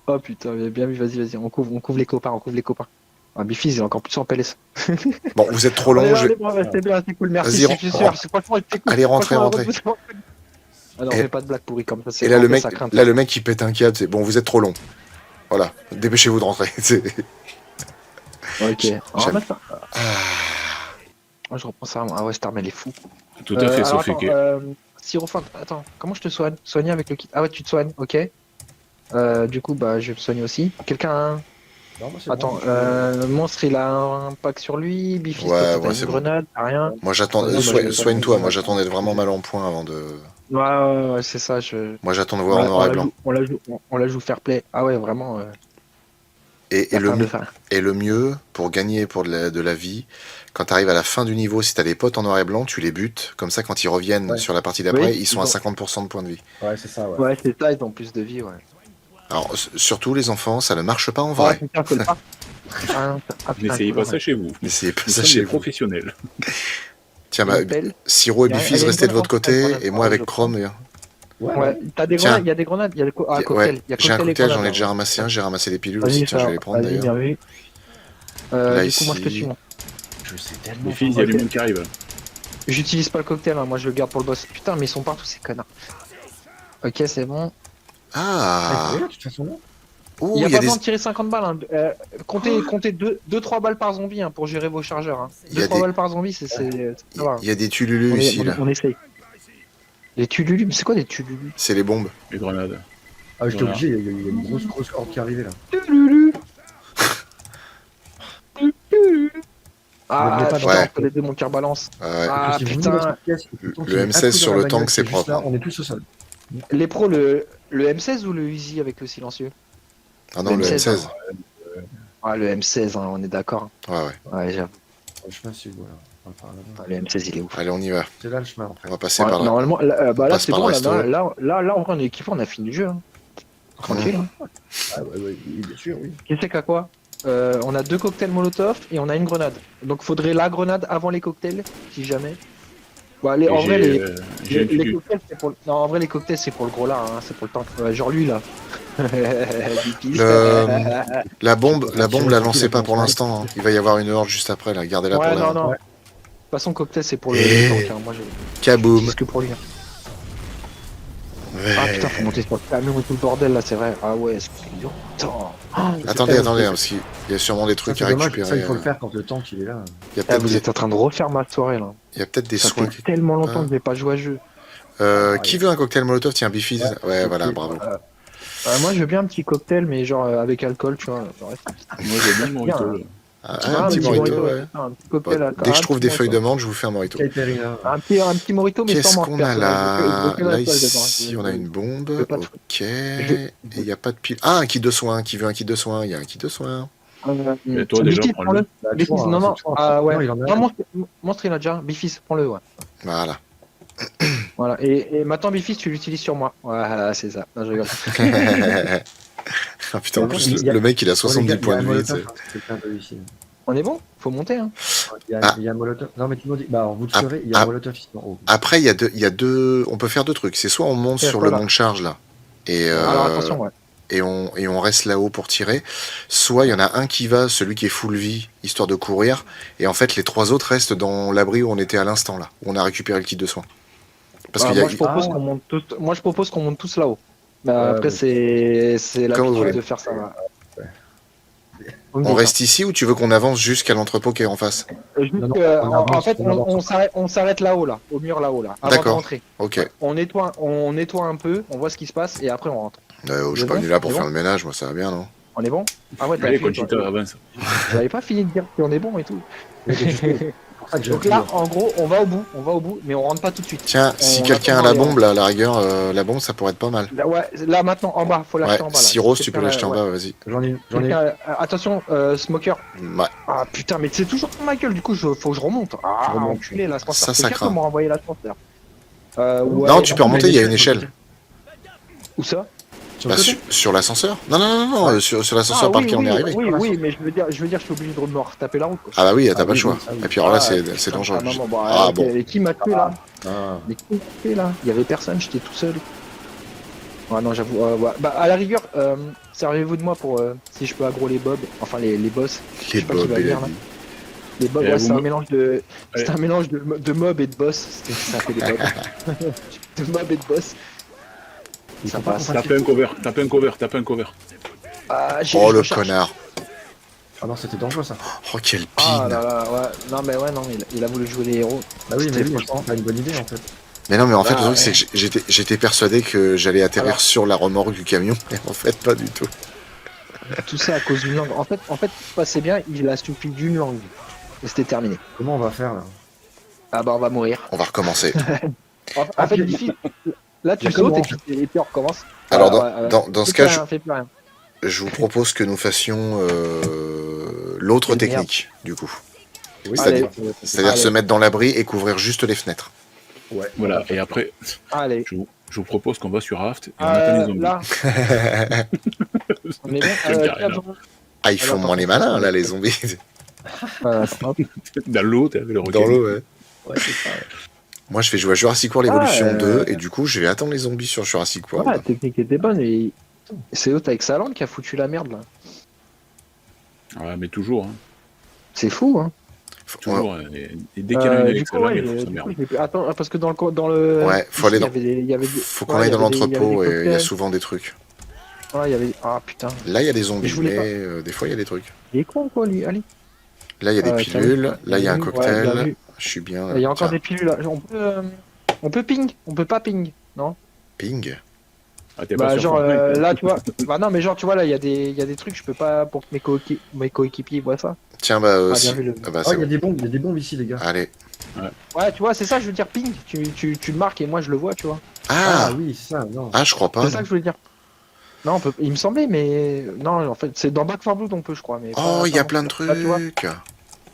Oh putain, bien vu, vas-y, on couvre les copains, Ah, Biffy, il est encore plus en PLS. Bon, vous êtes trop long, je vais... C'est bien, c'est cool, merci, Vas-y, je suis sûr. Franchement, c'est cool. Allez, rentrez. Franchement, Ah non, Et- fais pas de blague pourrie comme ça. c'est Et là, le vraiment mec, ça craint. là, le mec, il pète un câble, c'est bon, vous êtes trop long. Voilà, dépêchez-vous de rentrer. C'est- Ok. On J'aime- remet ça. Ah, Moi, je reprends ça. Ah ouais, cette arme, elle est fou. Tout à fait, alors, sauf attends, que. Sirofin, attends, comment je te soigne? Soigner avec le kit. Ah ouais, tu te soignes, ok. Du coup, bah, je vais me soigner aussi. Quelqu'un a un... Non, moi, c'est Attends, bon. Monstre, il a un pack sur lui. Biffy, Ouais, toi, t'as ouais, une c'est bon. grenade, t'as rien. moi, j'attends... Ouais, Soigne-toi, bah, moi, j'attends d'être vraiment mal en point avant de... Ouais, c'est ça. Moi, j'attends de voir en noir et blanc. On la joue fair play. Ah ouais, vraiment. Et le mieux, pour gagner de la vie, quand tu arrives à la fin du niveau, si t'as des potes en noir et blanc, tu les butes. Comme ça, quand ils reviennent Ouais. sur la partie d'après, Oui, ils sont ils à ont- 50% de points de vie. Ouais, c'est ça, ouais. Ouais, c'est ça, ils ont plus de vie, ouais. Alors, surtout les enfants, ça ne marche pas en vrai. Ouais, putain, c'est le pas. Ah, non, ah, putain, N'essayez pas ouais. ça chez vous. N'essayez pas Nous ça sommes chez des vous. professionnels. Tiens, bah, Belle. Siro et Il y a- Biffy, il y a une restez de bonne votre côté, grenade, et moi avec je Chrome. Ouais, t'as des Tiens. grenades, il y a des grenades, il y a des Ouais, cocktails. Il y a j'ai un cocktail et cocktail, j'en ai grenade, déjà hein. ramassé un, j'ai ramassé des pilules aussi, Vas-y, tiens, je vais les prendre vas-y, d'ailleurs. bien vu. Là, Du coup, moi, je te ici. suis, moi. Je sais tellement. Les filles, il y a Ok. du monde qui arrive. J'utilise pas le cocktail, hein, moi, je le garde pour le boss. Putain, mais ils sont partout, ces connards. Ok, c'est bon. Ah, Ouais, de toute façon, non. ouh, Il y a il y a pas des... besoin de tirer 50 balles. Hein. Comptez 2-3 balles par zombie hein, pour gérer vos chargeurs. Hein. Il y a 2-3 des- balles par zombie, ça va. Il y a des tululus ici, là. On essaye. Les tululus, mais c'est quoi des tululus? C'est les bombes. Les grenades. Ah, je t'ai Voilà. obligé, il y a une grosse horde qui est arrivée là. Tululu. Tululu. Ne venez pas putain, dans- entre les deux, mon cœur balance. Ouais. Ah, Si vous venez dans putain. cette pièce, et que tant Le qu'il y a un M16 coup sur dans le la tank, bagnole c'est qui est juste propre, là, on est tous au sol. Les pros, le M16 ou le Uzi avec le silencieux? Ah non, le M16. Ah, le M16, hein, on est d'accord. Ouais, ouais. Ouais, j'avoue. Le chemin, c'est voilà. On va par là-bas. Ah, le M16, il est ouf. Allez, on y va. C'est là le chemin, en fait. On va passer Ouais, par là. normalement, là, On là passe c'est par bon, le là, resto. là, en vrai, on est équipé, on a fini le jeu. Hein. Tranquille. Hein. Ah ouais, ouais, oui, bien sûr, oui. Qui c'est qu'à quoi on a 2 cocktails Molotov et on a une grenade. Donc faudrait la grenade avant les cocktails, si jamais. Bon, allez, en vrai, les cocktails, c'est pour le... Non, en vrai, les cocktails, c'est pour le gros là, hein, c'est pour le tank. Genre lui, là. La bombe, la lancez pas pour l'instant. Hein. Il va y avoir une horde juste après, là. Gardez-la Ouais, pour non, la. non. De toute façon, cocktail, c'est pour le Et- tank. Hein. Moi, je Kaboom. dis que pour lui. Hein. Ouais. Ah putain, faut monter sur le camion et tout le bordel là, c'est vrai. Ah ouais, c'est dur. Putain. Attendez, attendez, hein, parce qu'il y a sûrement des Ça, trucs c'est à dommage, récupérer. ça, il faut le faire quand le tank il est là. Il y a Ah, peut-être vous des, êtes en train de refaire ma soirée là. il y a peut-être des Ça soins. fait tellement longtemps Ah. que j'ai pas joué à jeu. Qui veut un cocktail Molotov? Tiens, Biffy. Ouais, voilà, bravo. Moi, je veux bien un petit cocktail, mais genre avec alcool, tu vois. Bref. Moi, j'ai bien le morito, là. Ah, Ah, un petit morito, ouais. Un petit cocktail Bon, à dès que je trouve des petit feuilles de morito. menthe, je vous fais un morito. Katerina. Un petit morito, mais Qu'est-ce sans qu'on menthe, a perso. là? Je veux que Là, l'alcool dedans. ici, on a une bombe. veux pas de Ok. Et il n'y a pas de pile. Ah, un kit de soins. Qui veut un kit de soins? Il y a un kit de soins. Et toi, déjà, Biffis, prends-le. prends-le. Biffis, non, non. c'est Ah ouais. Non, il en a Non, un. monstre, il en a déjà. Biffis, prends-le, ouais. Voilà. Voilà. Et maintenant, Biffis, tu l'utilises sur moi. Voilà, c'est ça. Non, je rigole. Ah, putain, en Mais plus, bon, il y a- le mec, il a 70 Oh, les gars, points de il y a un vie. molotov, tu sais. hein, c'est quelqu'un de ici. On est bon? Faut monter, hein. Il y a un molotov. Non, mais tu m'as dit, bah, vous le Ah, saurez, il y a ah. un molotov ici en haut. Après, il y a deux. On peut faire deux trucs. C'est soit on monte Et sur le voilà. mont de charge, là. Et, Alors attention, ouais. et on reste là-haut pour tirer. Soit il y en a un qui va, celui qui est full vie, histoire de courir. Et en fait, les trois autres restent dans l'abri où on était à l'instant, là. Où on a récupéré le kit de soins. Parce Ah, qu'il y a. moi, je propose Ah. qu'on monte tous. Moi, je propose qu'on monte tous là-haut. Bah, Ouais, après, ouais. c'est Comme vous l'habitude voulez. de faire ça. Là. On reste ici ou tu veux qu'on avance jusqu'à l'entrepôt qui est en face? Juste, Non, non, en avance, fait, on avance. on s'arrête là-haut, là, au mur là-haut, là, avant de D'accord. rentrer. Ok. On nettoie un peu, on voit ce qui se passe et après on rentre. Je suis C'est pas bon venu là pour C'est faire bon le ménage, moi ça va bien, non? On est bon? Ah ouais, t'as Allez, fini, Conchita, toi. avance. J'avais pas fini de dire si on est bon et tout. C'est pour ça que j'ai Donc là, en gros, on va au bout, mais on rentre pas tout de suite. Tiens, si On quelqu'un a attend la les- bombe, là, à la rigueur, la bombe ça pourrait être pas mal. Là, ouais, là maintenant en bas, faut l'acheter Ouais, en bas. Là. si Rose, Si tu peux quelqu'un l'acheter en ouais. bas, vas-y. J'en ai. Attention, Smoker. Ouais. Ah putain, mais c'est toujours sur ma gueule, du coup, faut que je remonte. Ah, Je remonte. enculé, l'ascenseur. Ça, C'est ça sûr craint. qu'on m'a renvoyé l'ascenseur. Non, tu peux remonter, il y a une échelle. Où ça? Sur Bah, le côté sur l'ascenseur? Non, non, non, non, sur l'ascenseur par lequel on est arrivé. Oui, mais je veux dire, je suis obligé de me retaper la route. Quoi. Ah bah oui, t'as Ah pas le oui, choix. oui, ça, oui. Et puis alors là, Ah, c'est putain, dangereux. maman, bon, Ah bon. Et qui m'a tué là? Ah. Mais qui m'a tué là? Il y avait personne, j'étais tout seul. Ah non, j'avoue. Ouais. Bah, à la rigueur, servez-vous de moi pour si je peux aggro les bobs, enfin les boss. Les sais pas qui bobs va et la venir, là. vie. Les bobs, Et ouais, vous c'est un me- mélange de. Allez. C'est un mélange de mobs et de boss. Ça fait des bobs. De mobs et de boss. Il Ça faut pas passe. qu'on fasse- Tape un cover. Ah, Oh je le recherche. connard. Ah non, c'était dangereux ça. Oh quel Ah pin. là là, ouais. Non, mais ouais, non, il a voulu jouer les héros. Bah oui, mais C'était oui, franchement- c'est pas une bonne idée en fait. Mais non, mais en fait, Bah, le truc, c'est que j'étais persuadé que j'allais atterrir Alors. sur la remorque du camion. Et en fait, pas du tout. Tout ça à cause d'une langue. En fait, tout passait bien, il a suffi d'une langue. Et c'était terminé. Comment on va faire là? Ah bah, on va mourir. On va recommencer. En fait, difficile. Là, tu sautes et puis on recommence. Alors, Ouais. dans ce Fais cas, plus rien, fais plus rien. je vous propose que nous fassions l'autre Quelle merde. technique, du coup. Oui, C'est-à-dire Allez. c'est-à-dire Allez. se mettre dans l'abri et couvrir juste les fenêtres. Ouais. Voilà, et après, Allez. je vous propose qu'on va sur Raft et on attend les zombies. Là. On est bien. Quel carré, là. Ah, ils font Alors, moins les malins, là, les zombies. hop. Dans l'eau, t'as vu le requin. Dans l'eau, ouais. Ouais, c'est ça. Moi, je vais jouer à Jurassic World Evolution Ouais, 2, et du coup, je vais attendre les zombies sur Jurassic World. Ouais, la technique était bonne et c'est l'autre avec sa langue qui a foutu la merde là. Ouais, mais toujours, hein. C'est fou hein. Toujours. Hein. Et dès qu'il y en a une Du avec coup, sa langue, ouais, elle fout sa du merde. coup, attends, parce que dans le Ouais, faut aller dans- il y avait des- Faut qu'on ouais, aille il y dans avait des- il y avait l'entrepôt, des et il y a cocktails. souvent des trucs. Ouais, il y avait ah putain, Là, il y a des zombies, Je voulais mais pas. des fois, il y a des trucs. il est con quoi lui, allez. Là, il y a des Tiens, pilules, là, il y a un ouais, bien cocktail. vu. Je suis bien. Il y a encore Tiens, des pilules là. On peut ping, on peut pas ping, non? ping. Ah, t'es pas Bah sur genre Fortnite, là tu vois, bah non mais genre tu vois là il y a des trucs je peux pas pour que mes coéquipiers voient ça. Tiens, bah, Ah, si. bien vu, le- Ah bah, Oh, c'est il y a bon. des bombes ici, les gars. Allez. Ouais, tu vois, c'est ça, je veux dire, ping. Tu le marques et moi je le vois, tu vois. Ah Ah, oui, c'est ça, non. ah, je crois pas. C'est ça Non. que je voulais dire. Non, on peut... il me semblait, mais non, en fait, c'est dans Back 4 Blood on peut, je crois, mais Oh, pas, il y a pas plein de dans- Là, tu vois. trucs.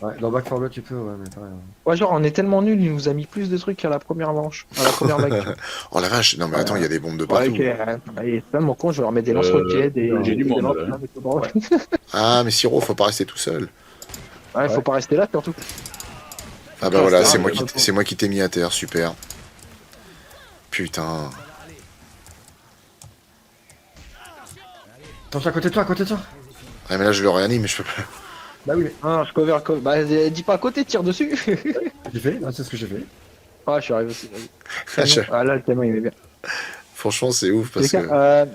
Ouais, dans Back 4 Blood, tu peux, ouais, mais pas. Ouais, genre, on est tellement nuls, il nous a mis plus de trucs qu'à la première manche, à la première vague. Tu vois. Oh la vache. Non, mais attends, il y a des bombes de Ouais, partout. ok, il est tellement con, je vais leur mettre des lance-roquettes, j'ai du des monde, lance là, hein. avec le bras. Ah, mais Siro, faut pas rester tout seul. Ouais, faut pas rester là, surtout. Ah bah Ah, voilà, c'est c'est grave, moi mais qui attends. c'est moi qui t'ai mis à terre, super. Putain. Attention, à côté de toi, à côté de toi. Ah mais là je le réanime, mais je peux pas. Bah oui, mais Ah, je cover. Bah, dis pas à côté, tire dessus. j'ai fait, là, c'est ce que j'ai fait. Ah, je suis arrivé aussi. vas-y. Je- Ah, là, le camion, il est bien. Franchement, c'est ouf parce Les gars, que.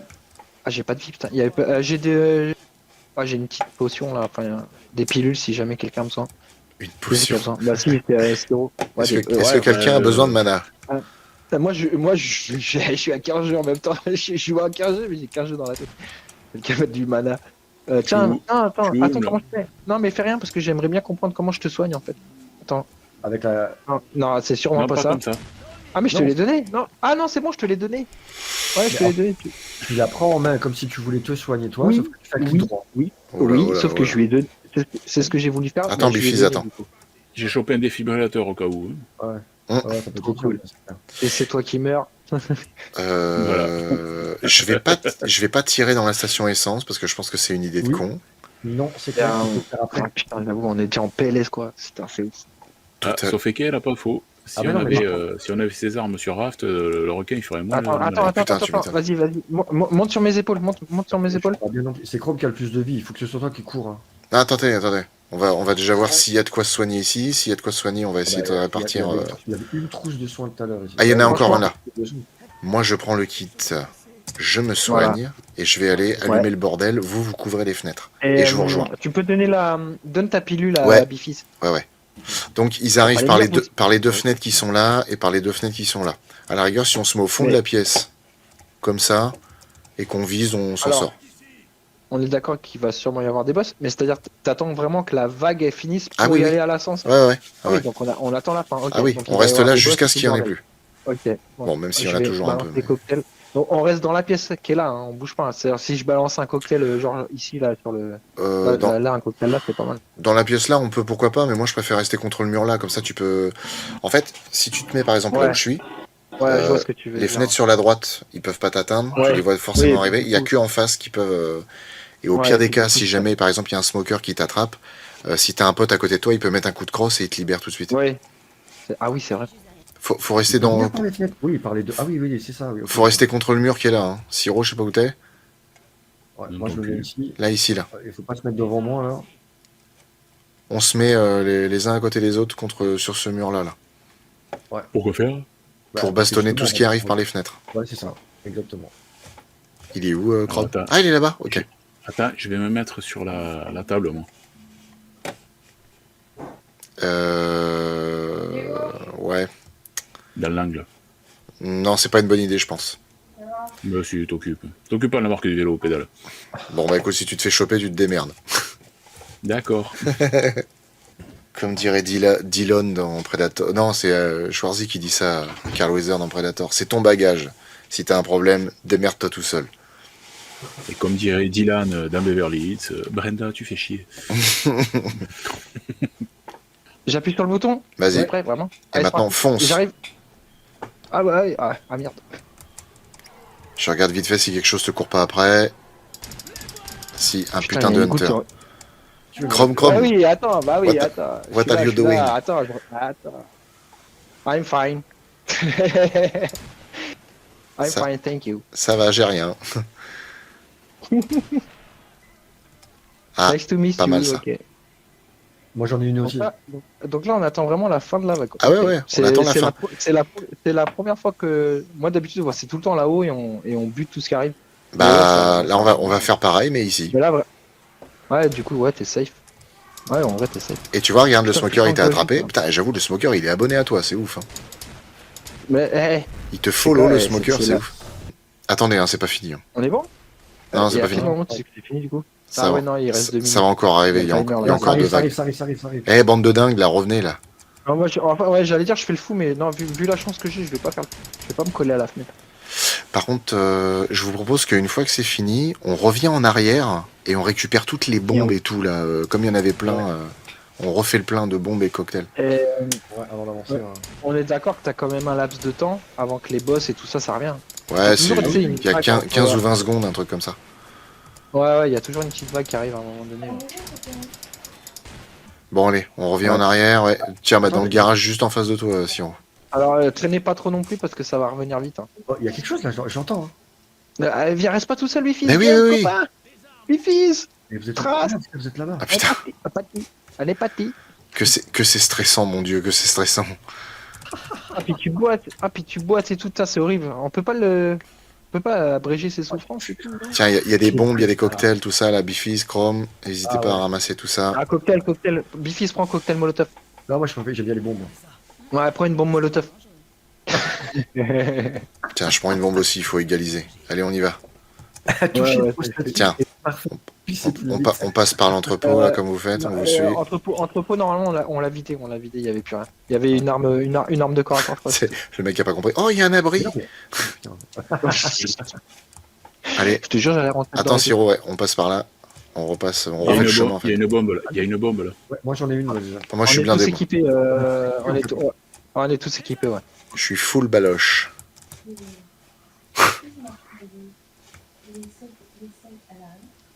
Ah, j'ai pas de vie, putain. Il y avait j'ai Ah, j'ai une petite potion là, enfin, des pilules si jamais quelqu'un me sent. Une Qui a potion. besoin. Bah, si, c'est Hero. Ouais, Est-ce que quelqu'un a besoin de mana? Je suis à 15 jeux en même temps. Je suis à 15 jeux, mais j'ai 15 jeux dans la tête. Quelqu'un met du mana. Tiens, Chou- non, attends, Chou, attends, là. comment je fais? Non, mais fais rien parce que j'aimerais bien comprendre comment je te soigne en fait. Attends. Avec la. Non, non, c'est sûrement Non, pas pas ça. comme ça. Ah, mais je te Non. l'ai donné. Non. Ah, non, c'est bon, je te l'ai donné. Ouais, je te Mais l'ai donné. Tu la prends en main comme si tu voulais te soigner toi, Oui, sauf que tu fais un clic oui. droit. Oui, Oh là, oui, oh là, sauf oh que là. je lui ai donné. C'est ce que j'ai voulu faire. Attends, mais je lui ai Biffy, donné, attends. du coup. J'ai chopé un défibrillateur au cas où. Ouais, ça peut Trop être cool. c'est clair. Et c'est toi qui meurs. Je vais pas tirer dans la station essence parce que je pense que c'est une idée de Oui. con. Non, c'est clair, Ah, il faut faire après. Ah, putain, j'avoue, on est déjà en PLS quoi. Putain, c'est ouf. Ah, Tout à- sauf qu'elle a pas faux. Si, Ah, mais on non, mais avait, si on avait ses armes sur Raft, le requin il ferait moins. Attends, putain, tu m'étonnes. vas-y. Monte sur mes épaules, monte sur mes épaules. Ah, bien non plus. C'est Chrome qui a le plus de vie, il faut que ce soit toi qui court. Hein. Ah, attendez. On va déjà voir s'il y a de quoi se soigner ici. S'il y a de quoi se soigner, on va essayer de répartir. Il y avait une trousse de soins tout à l'heure ici. Ah, il y en a encore un là. Franchement, Moi, je prends le kit. Je me soigne et je vais aller allumer le bordel. Vous couvrez les fenêtres. Et je vous rejoins. Tu peux donner donne ta pilule à Ouais. Biffy. Ouais. Donc ils arrivent Allez, par viens, par les deux fenêtres qui sont là et par les deux fenêtres qui sont là. À la rigueur, si on se met au fond de Mais- la pièce, comme ça, et qu'on vise, on s'en Alors, sort. On est d'accord qu'il va sûrement y avoir des boss, mais c'est-à-dire t'attends vraiment que la vague elle finisse pour Ah oui, y oui. aller à la sens. Ouais. Ah, Oui, ouais. donc on attend la fin. Ok, Ah oui, donc il on va y reste avoir là des jusqu'à boss, ce qu'il n'y en ait tout le plus. bordel. Ok. Bon, même s'il y en Je a vais toujours un peu. balancer mais- des cocktails. Donc on reste dans la pièce qui est là, hein, on bouge pas. C'est-à-dire si je balance un cocktail genre ici là sur le là, un cocktail là c'est pas mal. Dans la pièce là, on peut pourquoi pas, mais moi je préfère rester contre le mur là, comme ça tu peux. En fait, si tu te mets par exemple là Ouais. où je suis, Ouais, je vois ce que tu veux les dire. fenêtres sur la droite, ils peuvent pas t'atteindre, Ouais. tu les vois forcément Oui, arriver. Il y a du coup. que en face qui peuvent. Et au Ouais, pire des du cas, coup, si ça. jamais par exemple il y a un smoker qui t'attrape, si t'as un pote à côté de toi, il peut mettre un coup de crosse et il te libère tout de suite. Ouais. Ah oui, c'est vrai. Faut rester Bien dans. par les fenêtres. Oui, par les deux. Ah oui, c'est ça. Oui, ok. Faut rester contre le mur qui est là. Hein. Siro, je sais pas où t'es. Ouais, Non, moi je non me mets plus. ici. Là, ici, là. Il faut pas se mettre devant moi alors. On se met les uns à côté des autres sur ce mur-là, là, Pourquoi faire pour bastonner tout ce qui arrive par les fenêtres. Ouais, c'est ça. Exactement. Il est où, Croc attends. Ah, il est là-bas. Ok. Attends, je vais me mettre sur la table, moi. Ouais. Dans l'angle. Non, c'est pas une bonne idée, je pense. Bah si, t'occupes. T'occupes pas de la marque du vélo au pédale. Bon, bah écoute, si tu te fais choper, tu te démerdes. D'accord. Comme dirait Dillon dans Predator. Non, c'est Schwarzy qui dit ça, Carl Weathers dans Predator. C'est ton bagage. Si t'as un problème, démerde-toi tout seul. Et comme dirait Dylan dans Beverly Hills, Brenda, tu fais chier. J'appuie sur le bouton. Vas-y. Ouais, prêt, vraiment. Et Allez, c'est maintenant, parti. fonce. J'arrive. Ah ouais, ah merde. Je regarde vite fait si quelque chose te court pas après. Si, un putain il y de a une goutte hunter. sur- Chrome, Ah Chrome. oui, attends, bah oui, What- attends. what Je suis are là, you je suis là. doing? Attends. I'm fine. I'm Ça- fine, thank you. Ça va, j'ai rien. Ah, Nice to meet pas you. mal, ça. ok. Moi j'en ai une Donc aussi. donc là, on attend vraiment la fin de la vague. Ah ouais, Ok. ouais, on C'est- attend la c'est fin. C'est la première fois que moi d'habitude, c'est tout le temps là-haut et on bute tout ce qui arrive. Bah, Ouais, là, on va faire pareil, mais ici. Mais là, ouais, du coup, ouais, t'es safe. Ouais, en vrai, t'es safe. Et tu vois, regarde, le Putain, smoker, il t'a putain, attrapé. putain. Putain, j'avoue, le smoker, il est abonné à toi, c'est ouf. Hein. Mais, Il te follow, Ouais, le c'est- smoker, c'est c'est là. ouf. Attendez, hein, c'est pas fini. Hein. on est bon? Non, c'est Et pas à quel fini. moment tu sais que c'est fini du coup? Ah ouais, non, il reste 2 minutes. ça va encore arriver, il y a, timer, il y là. a encore deux Ça vagues. arrive. Eh, bande de dingues, là, revenez, là. Non, moi, enfin, ouais, j'allais dire, je fais le fou, mais non, vu la chance que j'ai, je vais pas faire je vais pas me coller à la fenêtre. Par contre, je vous propose qu'une fois que c'est fini, on revient en arrière et on récupère toutes les bombes et tout, là. Comme il y en avait plein, on refait le plein de bombes et cocktails. Et Ouais, avant d'avancer. Ouais. on est d'accord que t'as quand même un laps de temps avant que les boss et tout ça revient. Ouais, toujours c'est, essayé une il y a vague, 15 ouais. ou 20 secondes, un truc comme ça. Ouais, il y a toujours une petite vague qui arrive à un moment donné. Ouais. Bon, allez, on revient Ouais. en arrière, ouais. Tiens, bah, dans le garage juste en face de toi, Sion. Alors, traînez pas trop non plus parce que ça va revenir vite. Hein. Oh, il y a quelque chose là, j'entends. Hein. Viens, reste pas tout seul, Wifi. Mais oui, oui, oui. Wifi. Et vous êtes Trace. Vous êtes là-bas. Ah putain, Elle est partie. que c'est stressant, mon dieu, que c'est stressant. Ah, puis tu boites et tout ça, c'est horrible. On peut pas abréger ses souffrances et tout. non Tiens, il y a des bombes, il y a des cocktails, tout ça, la Bifis, Chrome. N'hésitez Ah pas à ouais. ramasser tout ça. Ah, cocktail. Bifi se prend cocktail molotov. Non, moi je préfère, j'aime bien les bombes. Ouais, prends une bombe molotov. Tiens, je prends une bombe aussi, il faut égaliser. Allez, on y va. Toucher ouais, le statut, Tiens. c'est parfait. Puis c'est plus vite. On passe par l'entrepôt, là, comme vous faites, on vous suit. Entrepôt, normalement, on l'a vidé, il y avait plus rien. Il y avait une arme de corps à corps, je crois. C'est- Le mec a pas compris. Oh, il y a un abri. Non, mais- Allez, Je te jure, j'allais rentrer. attends, Siro, ouais, on passe par là. On repasse, on Il y a refait le une chemin, bombe, en il y a fait. une bombe là. Il y a une bombe là. Ouais, moi j'en ai une moi, déjà. Moi, je suis on est blindé. tous moi. équipés. On est tous équipés, ouais. Je suis full baloche.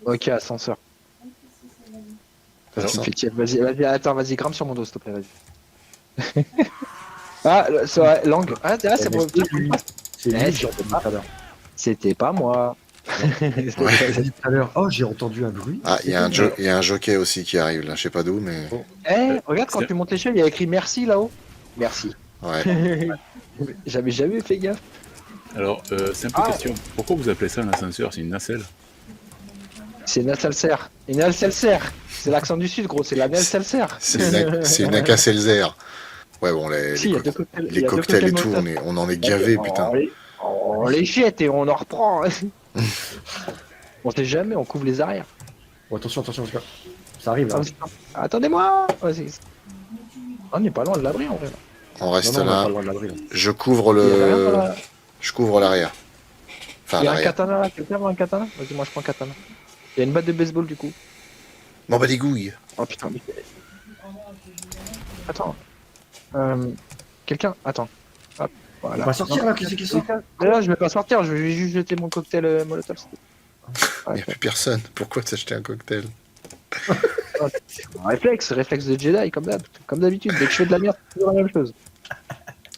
Ok, ascenseur. Ascenseur. Vas-y, attends, vas-y, grimpe sur mon dos, s'il te plaît, vas-y. Ah, c'est vrai, langue. Ah, c'est bon. C'est Eh, lui, j'ai entendu tout à l'heure. C'était pas moi. J'ai dit tout à l'heure, oh j'ai entendu un bruit. Ah, il y a un jockey aussi qui arrive, là. Je sais pas d'où, mais... Eh, regarde, quand tu montes l'échelle, il y a écrit merci là-haut. Merci. Ouais. J'avais jamais fait gaffe. Alors, simple Ah. question. Pourquoi vous appelez ça un ascenseur? C'est une nacelle? C'est une Alselser. Une Alselser. C'est l'accent du sud, gros. C'est la Alselser. C'est une Alka-Seltzer. Ouais, bon, Si, il y a deux cocktails. il y les a deux cocktails et tout, Molotov. on en est gavé, putain. On les jette et on en reprend. On sait jamais, on couvre les arrières. Oh, attention, parce que ça arrive là. Attendez-moi. Vas-y. On n'est pas loin de l'abri en vrai. On reste Non, non, on est là. pas loin de l'abri, là. Je couvre Il y a rien dans le... la- Je couvre l'arrière. Enfin, Il y a un l'arrière. katana là. Quelqu'un veut un katana? Vas-y, moi je prends un katana. Il y a une batte de baseball du coup. Bon, bah, des gouilles. Oh putain. Attends. Quelqu'un. Attends. Hop. On Voilà. va sortir là, qui c'est qui sort? Mais là, je vais pas sortir. Je vais juste jeter mon cocktail Molotov. Il n'y a plus personne. Pourquoi t'acheter un cocktail? Réflexe de Jedi comme d'habitude. Dès que je fais de la merde, c'est toujours la même chose.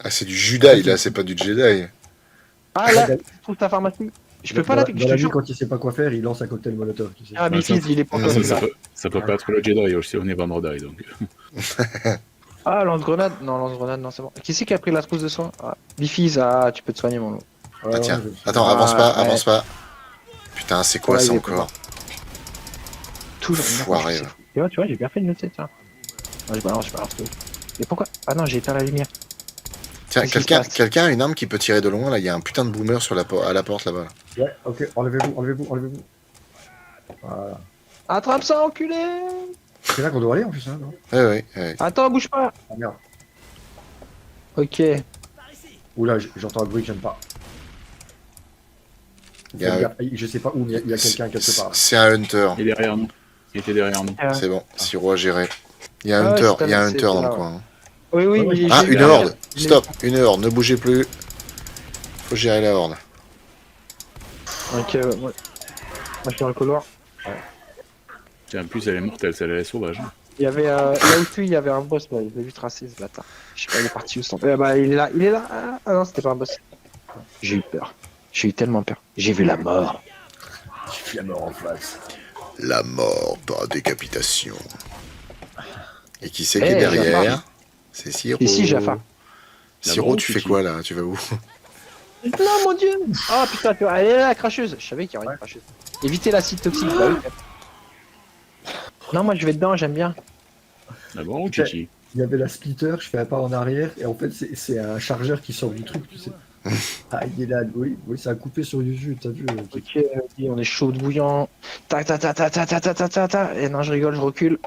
Ah, c'est du Jedi, là, c'est pas du Jedi. Ah là, tu trouves ta pharmacie? Je peux pas la piquer, Dans je la te vie, jure. quand il sait pas quoi faire, il lance un cocktail molotov. Tu sais. Ah, mais ça- il est pour non, toi. ça- Ça peut pas être le Jedi aussi, on est Vandai donc. Ah, lance-grenade? Non, lance-grenade, non, c'est bon. Qui c'est qui a pris la trousse de soin? Ah, Bifiz, ah, tu peux te soigner, mon loup. Ouais, Ah, tiens. je- Attends, Ah, avance pas. Putain, c'est quoi Ouais, ça il est encore? Toujours. Foiré, là. Tu vois, j'ai bien fait de noter, tiens. Non, je balance tout. Et pourquoi? Ah non, j'ai éteint la lumière. Tiens, Qu'est-ce qui se passe quelqu'un a une arme qui peut tirer de loin, là. Il y a un putain de boomer à la porte, là-bas. Ouais, ok, enlevez-vous. Voilà. Attrape ça, enculé! C'est là qu'on doit aller en plus, hein, non? Ouais. Attends, bouge pas! Ah merde. Ok. Oula, j'entends un bruit que j'aime pas. Il y a- Je sais pas où, mais il y a quelqu'un quelque part. C'est un hunter. Il est derrière nous. Il était derrière nous. C'est bon, Siro a géré. Il y a Ah un ouais, hunter, c'est il y a un c'est hunter dans là, le ouais. coin. hein. Oui, Ouais, mais Ah, j'ai une vu- horde! j'ai- Stop, une horde, ne bougez plus. Faut gérer la horde. Ok, ouais. Moi, je suis dans le couloir. Tiens, en plus, elle est mortelle, celle-là, elle est sauvage. hein. Il y avait là où tu es, il y avait un boss, bah, je l'ai vu tracer ce bâtard. Je sais pas, il est parti où son. Bah il est là. Ah non, c'était pas un boss. J'ai eu peur. J'ai eu tellement peur. J'ai vu la mort. J'ai vu la mort en face. La mort par décapitation. Et qui c'est Eh, qui est Jafar. derrière? C'est Siro. Ici, Jafar. Siro, La tu fais mort, quoi là? Tu vas où? Non, mon dieu. Oh putain, tu vois, elle est là, la cracheuse. Je savais qu'il y aurait une cracheuse. Évitez l'acide toxique. Bah oui. Non, moi je vais dedans, j'aime bien. Ah bon, ou Chichi? Il y avait la splitter, je fais un pas en arrière, et en fait, c'est un chargeur qui sort du truc, tu sais. Ah, il est là, oui, oui, ça a coupé sur YouTube, t'as vu Ok, vas-y, on est chaud de bouillant. Tac, tac, tac, tac, tac, tac, tac, tac, tac, tac. Et non, je rigole, je recule.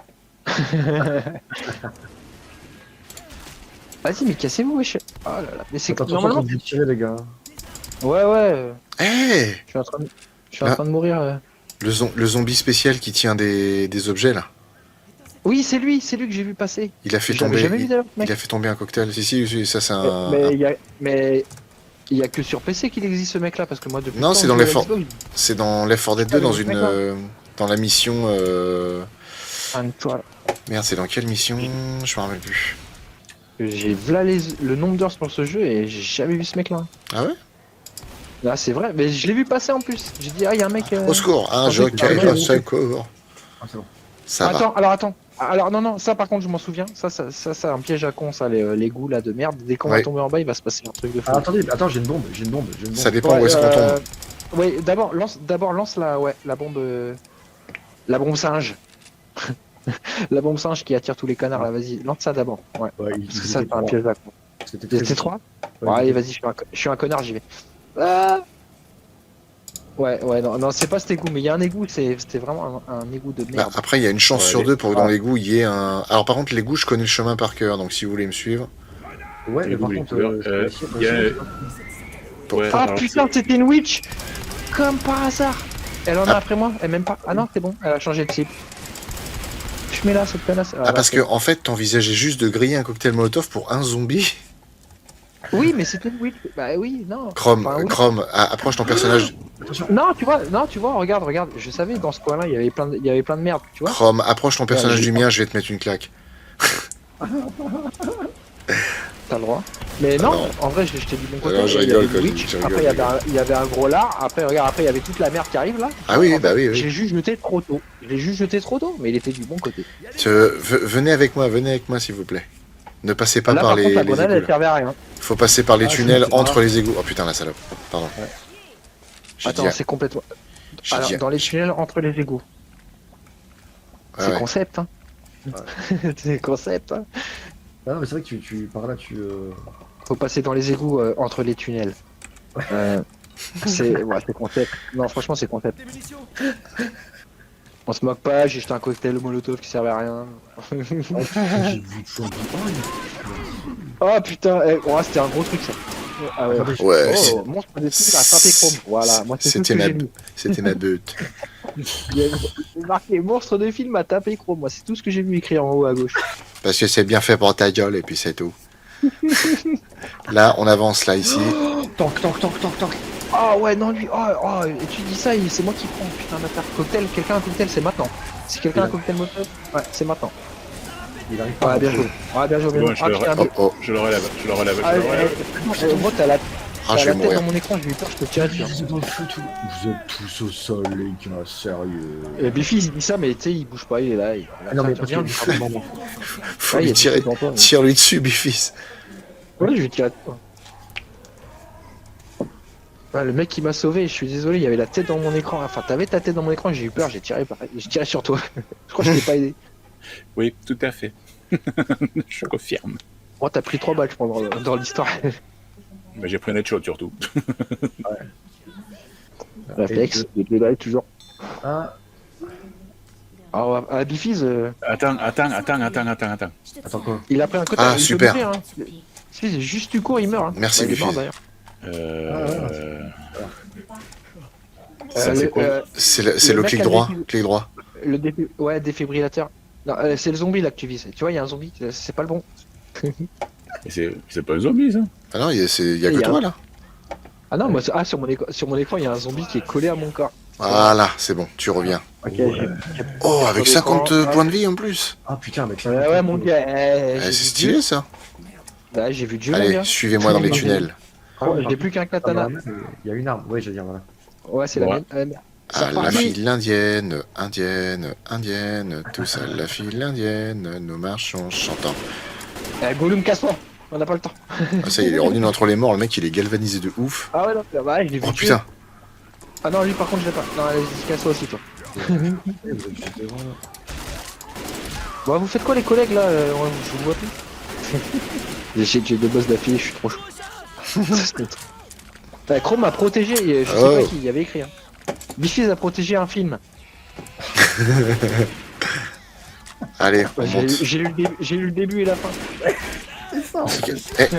Vas-y, mais cassez-vous, wesh. Oh là là. Mais c'est Attention, normalement. quand vous tirez, les gars. Ouais, ouais. Eh Je suis en train Là. de mourir. le zombie spécial qui tient des objets là. Oui, c'est lui que j'ai vu passer. Il a fait Je l'avais tomber. jamais vu d'ailleurs, mec. Il a fait tomber un cocktail. Si, ça c'est un. Mais il y a que sur PC qu'il existe ce mec-là parce que moi depuis Non, le temps c'est que dans je les joue à for- Xbox, C'est dans Left 4 Dead Ah, 2 mais dans le une. mec, là. Dans la mission. un toit, Merde, c'est dans quelle mission? Je me rappelle plus. j'ai v'là le nombre d'heures sur ce jeu et j'ai jamais vu ce mec-là. Ah ouais? Là, c'est vrai, mais je l'ai vu passer en plus. J'ai dit, ah, il y a un mec. Au secours, un pensais que jockey, c'était un au mec. secours. Ah, c'est bon. Ça va. Attends. Alors, non, ça par contre, je m'en souviens. Ça, c'est un piège à con, ça, les goûts là de merde. Dès qu'on va Ouais. tomber en bas, il va se passer un truc de fou. Ah, attendez, attends, j'ai une bombe. Ça dépend où est-ce qu'on tombe. Ouais, d'abord, lance la bombe. La bombe singe. La bombe singe qui attire tous les connards là, vas-y, lance ça d'abord. Ouais. Ouais, Parce que ça, c'est un piège à con. C'était C'était 3 Ouais, Bon, allez, vas-y, je suis un connard, j'y vais. Ah ouais, non, c'est pas cet égout, mais il y a un égout, c'était vraiment un égout de Bah, merde. après, il y a une chance Ouais, sur deux pour que dans Ah. l'égout, il y ait un. Alors, par contre, l'égout, je connais le chemin par cœur, donc si vous voulez me suivre. Ouais, mais par Les contre, couleurs, il y a- Ouais, Ah alors, putain, c'était une witch comme par hasard. Elle en a Ah. après moi, elle même pas. Ah non, c'est bon, elle a changé de type. Je mets là cette connasse. Ah, parce que, en fait, t'envisageais juste de griller un cocktail molotov pour un zombie. Oui, mais c'était une witch. Bah oui, non. Chrome, Enfin, oui. Chrome, approche ton personnage. Non, tu vois, regarde. Je savais dans ce coin-là, il y avait plein de merde, tu vois. Chrome, approche ton personnage j'ai du pas- mien, je vais te mettre une claque. T'as le droit. Mais non, non. en vrai, je t'ai dit bon côté. Non, je il y avait rigole, une quoi, witch, je rigole, après, je il y avait un gros lard. Après, regarde, après, il y avait toute la merde qui arrive là. Ah oui, En bah fait, oui, oui. J'ai juste jeté trop tôt. Mais il était du bon côté. Venez avec moi, s'il vous plaît. Ne passez pas là, par par contre, la les grenade, elle égouts. Là. servait à rien. Faut passer par les Ah, tunnels c'est entre grave. les égouts. Oh putain, la salope. Pardon. Ouais. J'ai Attends, dit- c'est complètement. j'ai Alors, dit- dans les tunnels entre les égouts. Ouais, C'est ouais. concept, hein. C'est concept, hein. Ah non, mais c'est vrai que par là, Faut passer dans les égouts entre les tunnels. C'est concept. Non, franchement, c'est concept. On se moque pas, j'ai jeté un cocktail molotov qui servait à rien. j'ai vu tout le Oh putain, c'était un gros truc ça. Ah ouais. Ouais, Oh, monstre de film à Saint-Péchrome. Voilà, moi c'est tout ce c'était que ma, j'ai mis. c'était ma butte. Il y a marqué monstre de film à Saint-Péchrome. Moi c'est tout ce que j'ai vu écrit en haut à gauche. Parce que c'est bien fait pour ta gueule et puis c'est tout. Là, on avance là ici. Tank. Ah ouais, non lui. Oh, et tu dis ça, c'est moi qui prends. Putain, bâtard. Cocktail, quelqu'un a un cocktail, c'est maintenant. Si quelqu'un a un cocktail molotov, ouais, c'est maintenant. Il arrive pas. Ouais, bien joué. Ouais, bien joué, bien Bon, joué. je Ah le putain, Oh oh. Je le relève. moi t'as la Ah, je vais tête mourir. dans mon écran, j'ai eu peur, je peux te tirer dessus. Vous êtes dans le feu, vous êtes tous au sol, les gars, sérieux. Biffy il dit ça, mais tu sais, il bouge pas, il est là. Ah non, mais parce viens, que lui. Faut Ah, il y lui a tirer. des trucs dans toi, Tire-lui dessus, Biffis. Ouais, je vais tirer dessus. Ouais, le mec qui m'a sauvé, je suis désolé, il y avait la tête dans mon écran. Enfin, t'avais ta tête dans mon écran, j'ai eu peur, j'ai tiré sur toi. Je crois que je t'ai pas aidé. Oui, tout à fait. Je confirme. Oh, t'as pris 3 balles, je crois, dans l'histoire. Bah, j'ai pris un headshot surtout. Réflexe, de là, toujours. Ah, Alors, à Biffy's, Attends. attends quoi? il a pris un côté. Ah, il peut super. mourir, hein. Si, juste du cours, il meurt. Hein. Merci, il est mort, Biffy. d'ailleurs. Ça, c'est quoi C'est Le le mec clic a droit. vécu. Clic droit. Ouais, défibrillateur. Non, c'est le zombie là que tu vises. Tu vois, il y a un zombie, c'est pas le bon. Et c'est pas un zombie, ça. Ah non, il y a Il que y a toi là. Ah non, moi, sur mon écran, il y a un zombie qui est collé à mon corps. Voilà, c'est bon, tu reviens. Ok, Oh, avec Sur 50 l'écran, points de vie en plus. Ah putain, mec, ouais, mon gars, Eh, j'ai c'est vu stylé Dieu. ça. Là, j'ai vu Dieu, mon Allez, gars. suivez-moi dans les tunnels. Oh, j'ai plus qu'un katana. Il y a une arme, ouais, je veux dire, voilà. Ouais, c'est la Ouais. mienne. Ah, C'est la reparti. file indienne, tout ça, la file indienne, nous marchons chantant. Gollum, casse-toi. On n'a pas le temps. Ah, ça y est, il est revenu entre les morts, le mec il est galvanisé de ouf. Ah ouais, non, bah, je l'ai vu. Oh Dieu. putain, Ah non, lui, par contre, je l'ai pas. Non, allez, casse-toi aussi, toi. Bon, vous faites quoi, les collègues, là Je vous vois plus. J'ai deux boss d'affilée, je suis trop chaud. Bah, Chrome a protégé, et je sais Oh. pas qui, il y avait écrit. Hein. Bifiz a protégé un film. Allez, on Bah, monte. j'ai lu le début et la fin. C'est ça, en fait.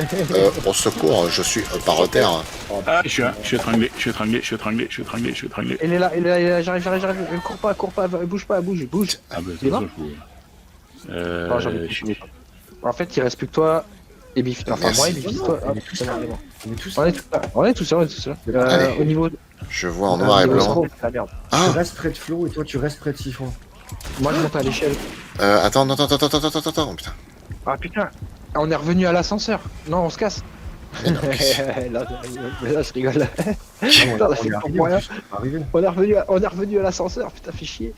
Au secours, je suis par terre. Ah, je suis étranglé, je suis étranglé, je suis étranglé, je suis étranglé, je suis étranglé. Elle est là, j'arrive. Cours pas, bouge pas, bouge. Ah bah, Il est ça, mort ça, faut- Non, j'en ai je- plus. En fait, il reste plus que toi et Bifiz. Enfin, Merci. moi et Bifiz, toi. On est tous là. On est tous On là. est tous là. On est tous là. Allez. Au niveau. Je vois en noir et au niveau blanc. Chrome, c'est la merde. Tu Ah, restes près de Flo et toi tu restes près de Siphon. Moi, je monte à l'échelle. attends, attends, attends, attends, attends, attends, attends, putain. Ah putain, on est revenu à l'ascenseur. Non, on se casse. Mais non, mais- là, je rigole. On Putain, on a fait est pour arrivé, rien. on est arrivé. On est revenu à l'ascenseur. Putain, fait chier.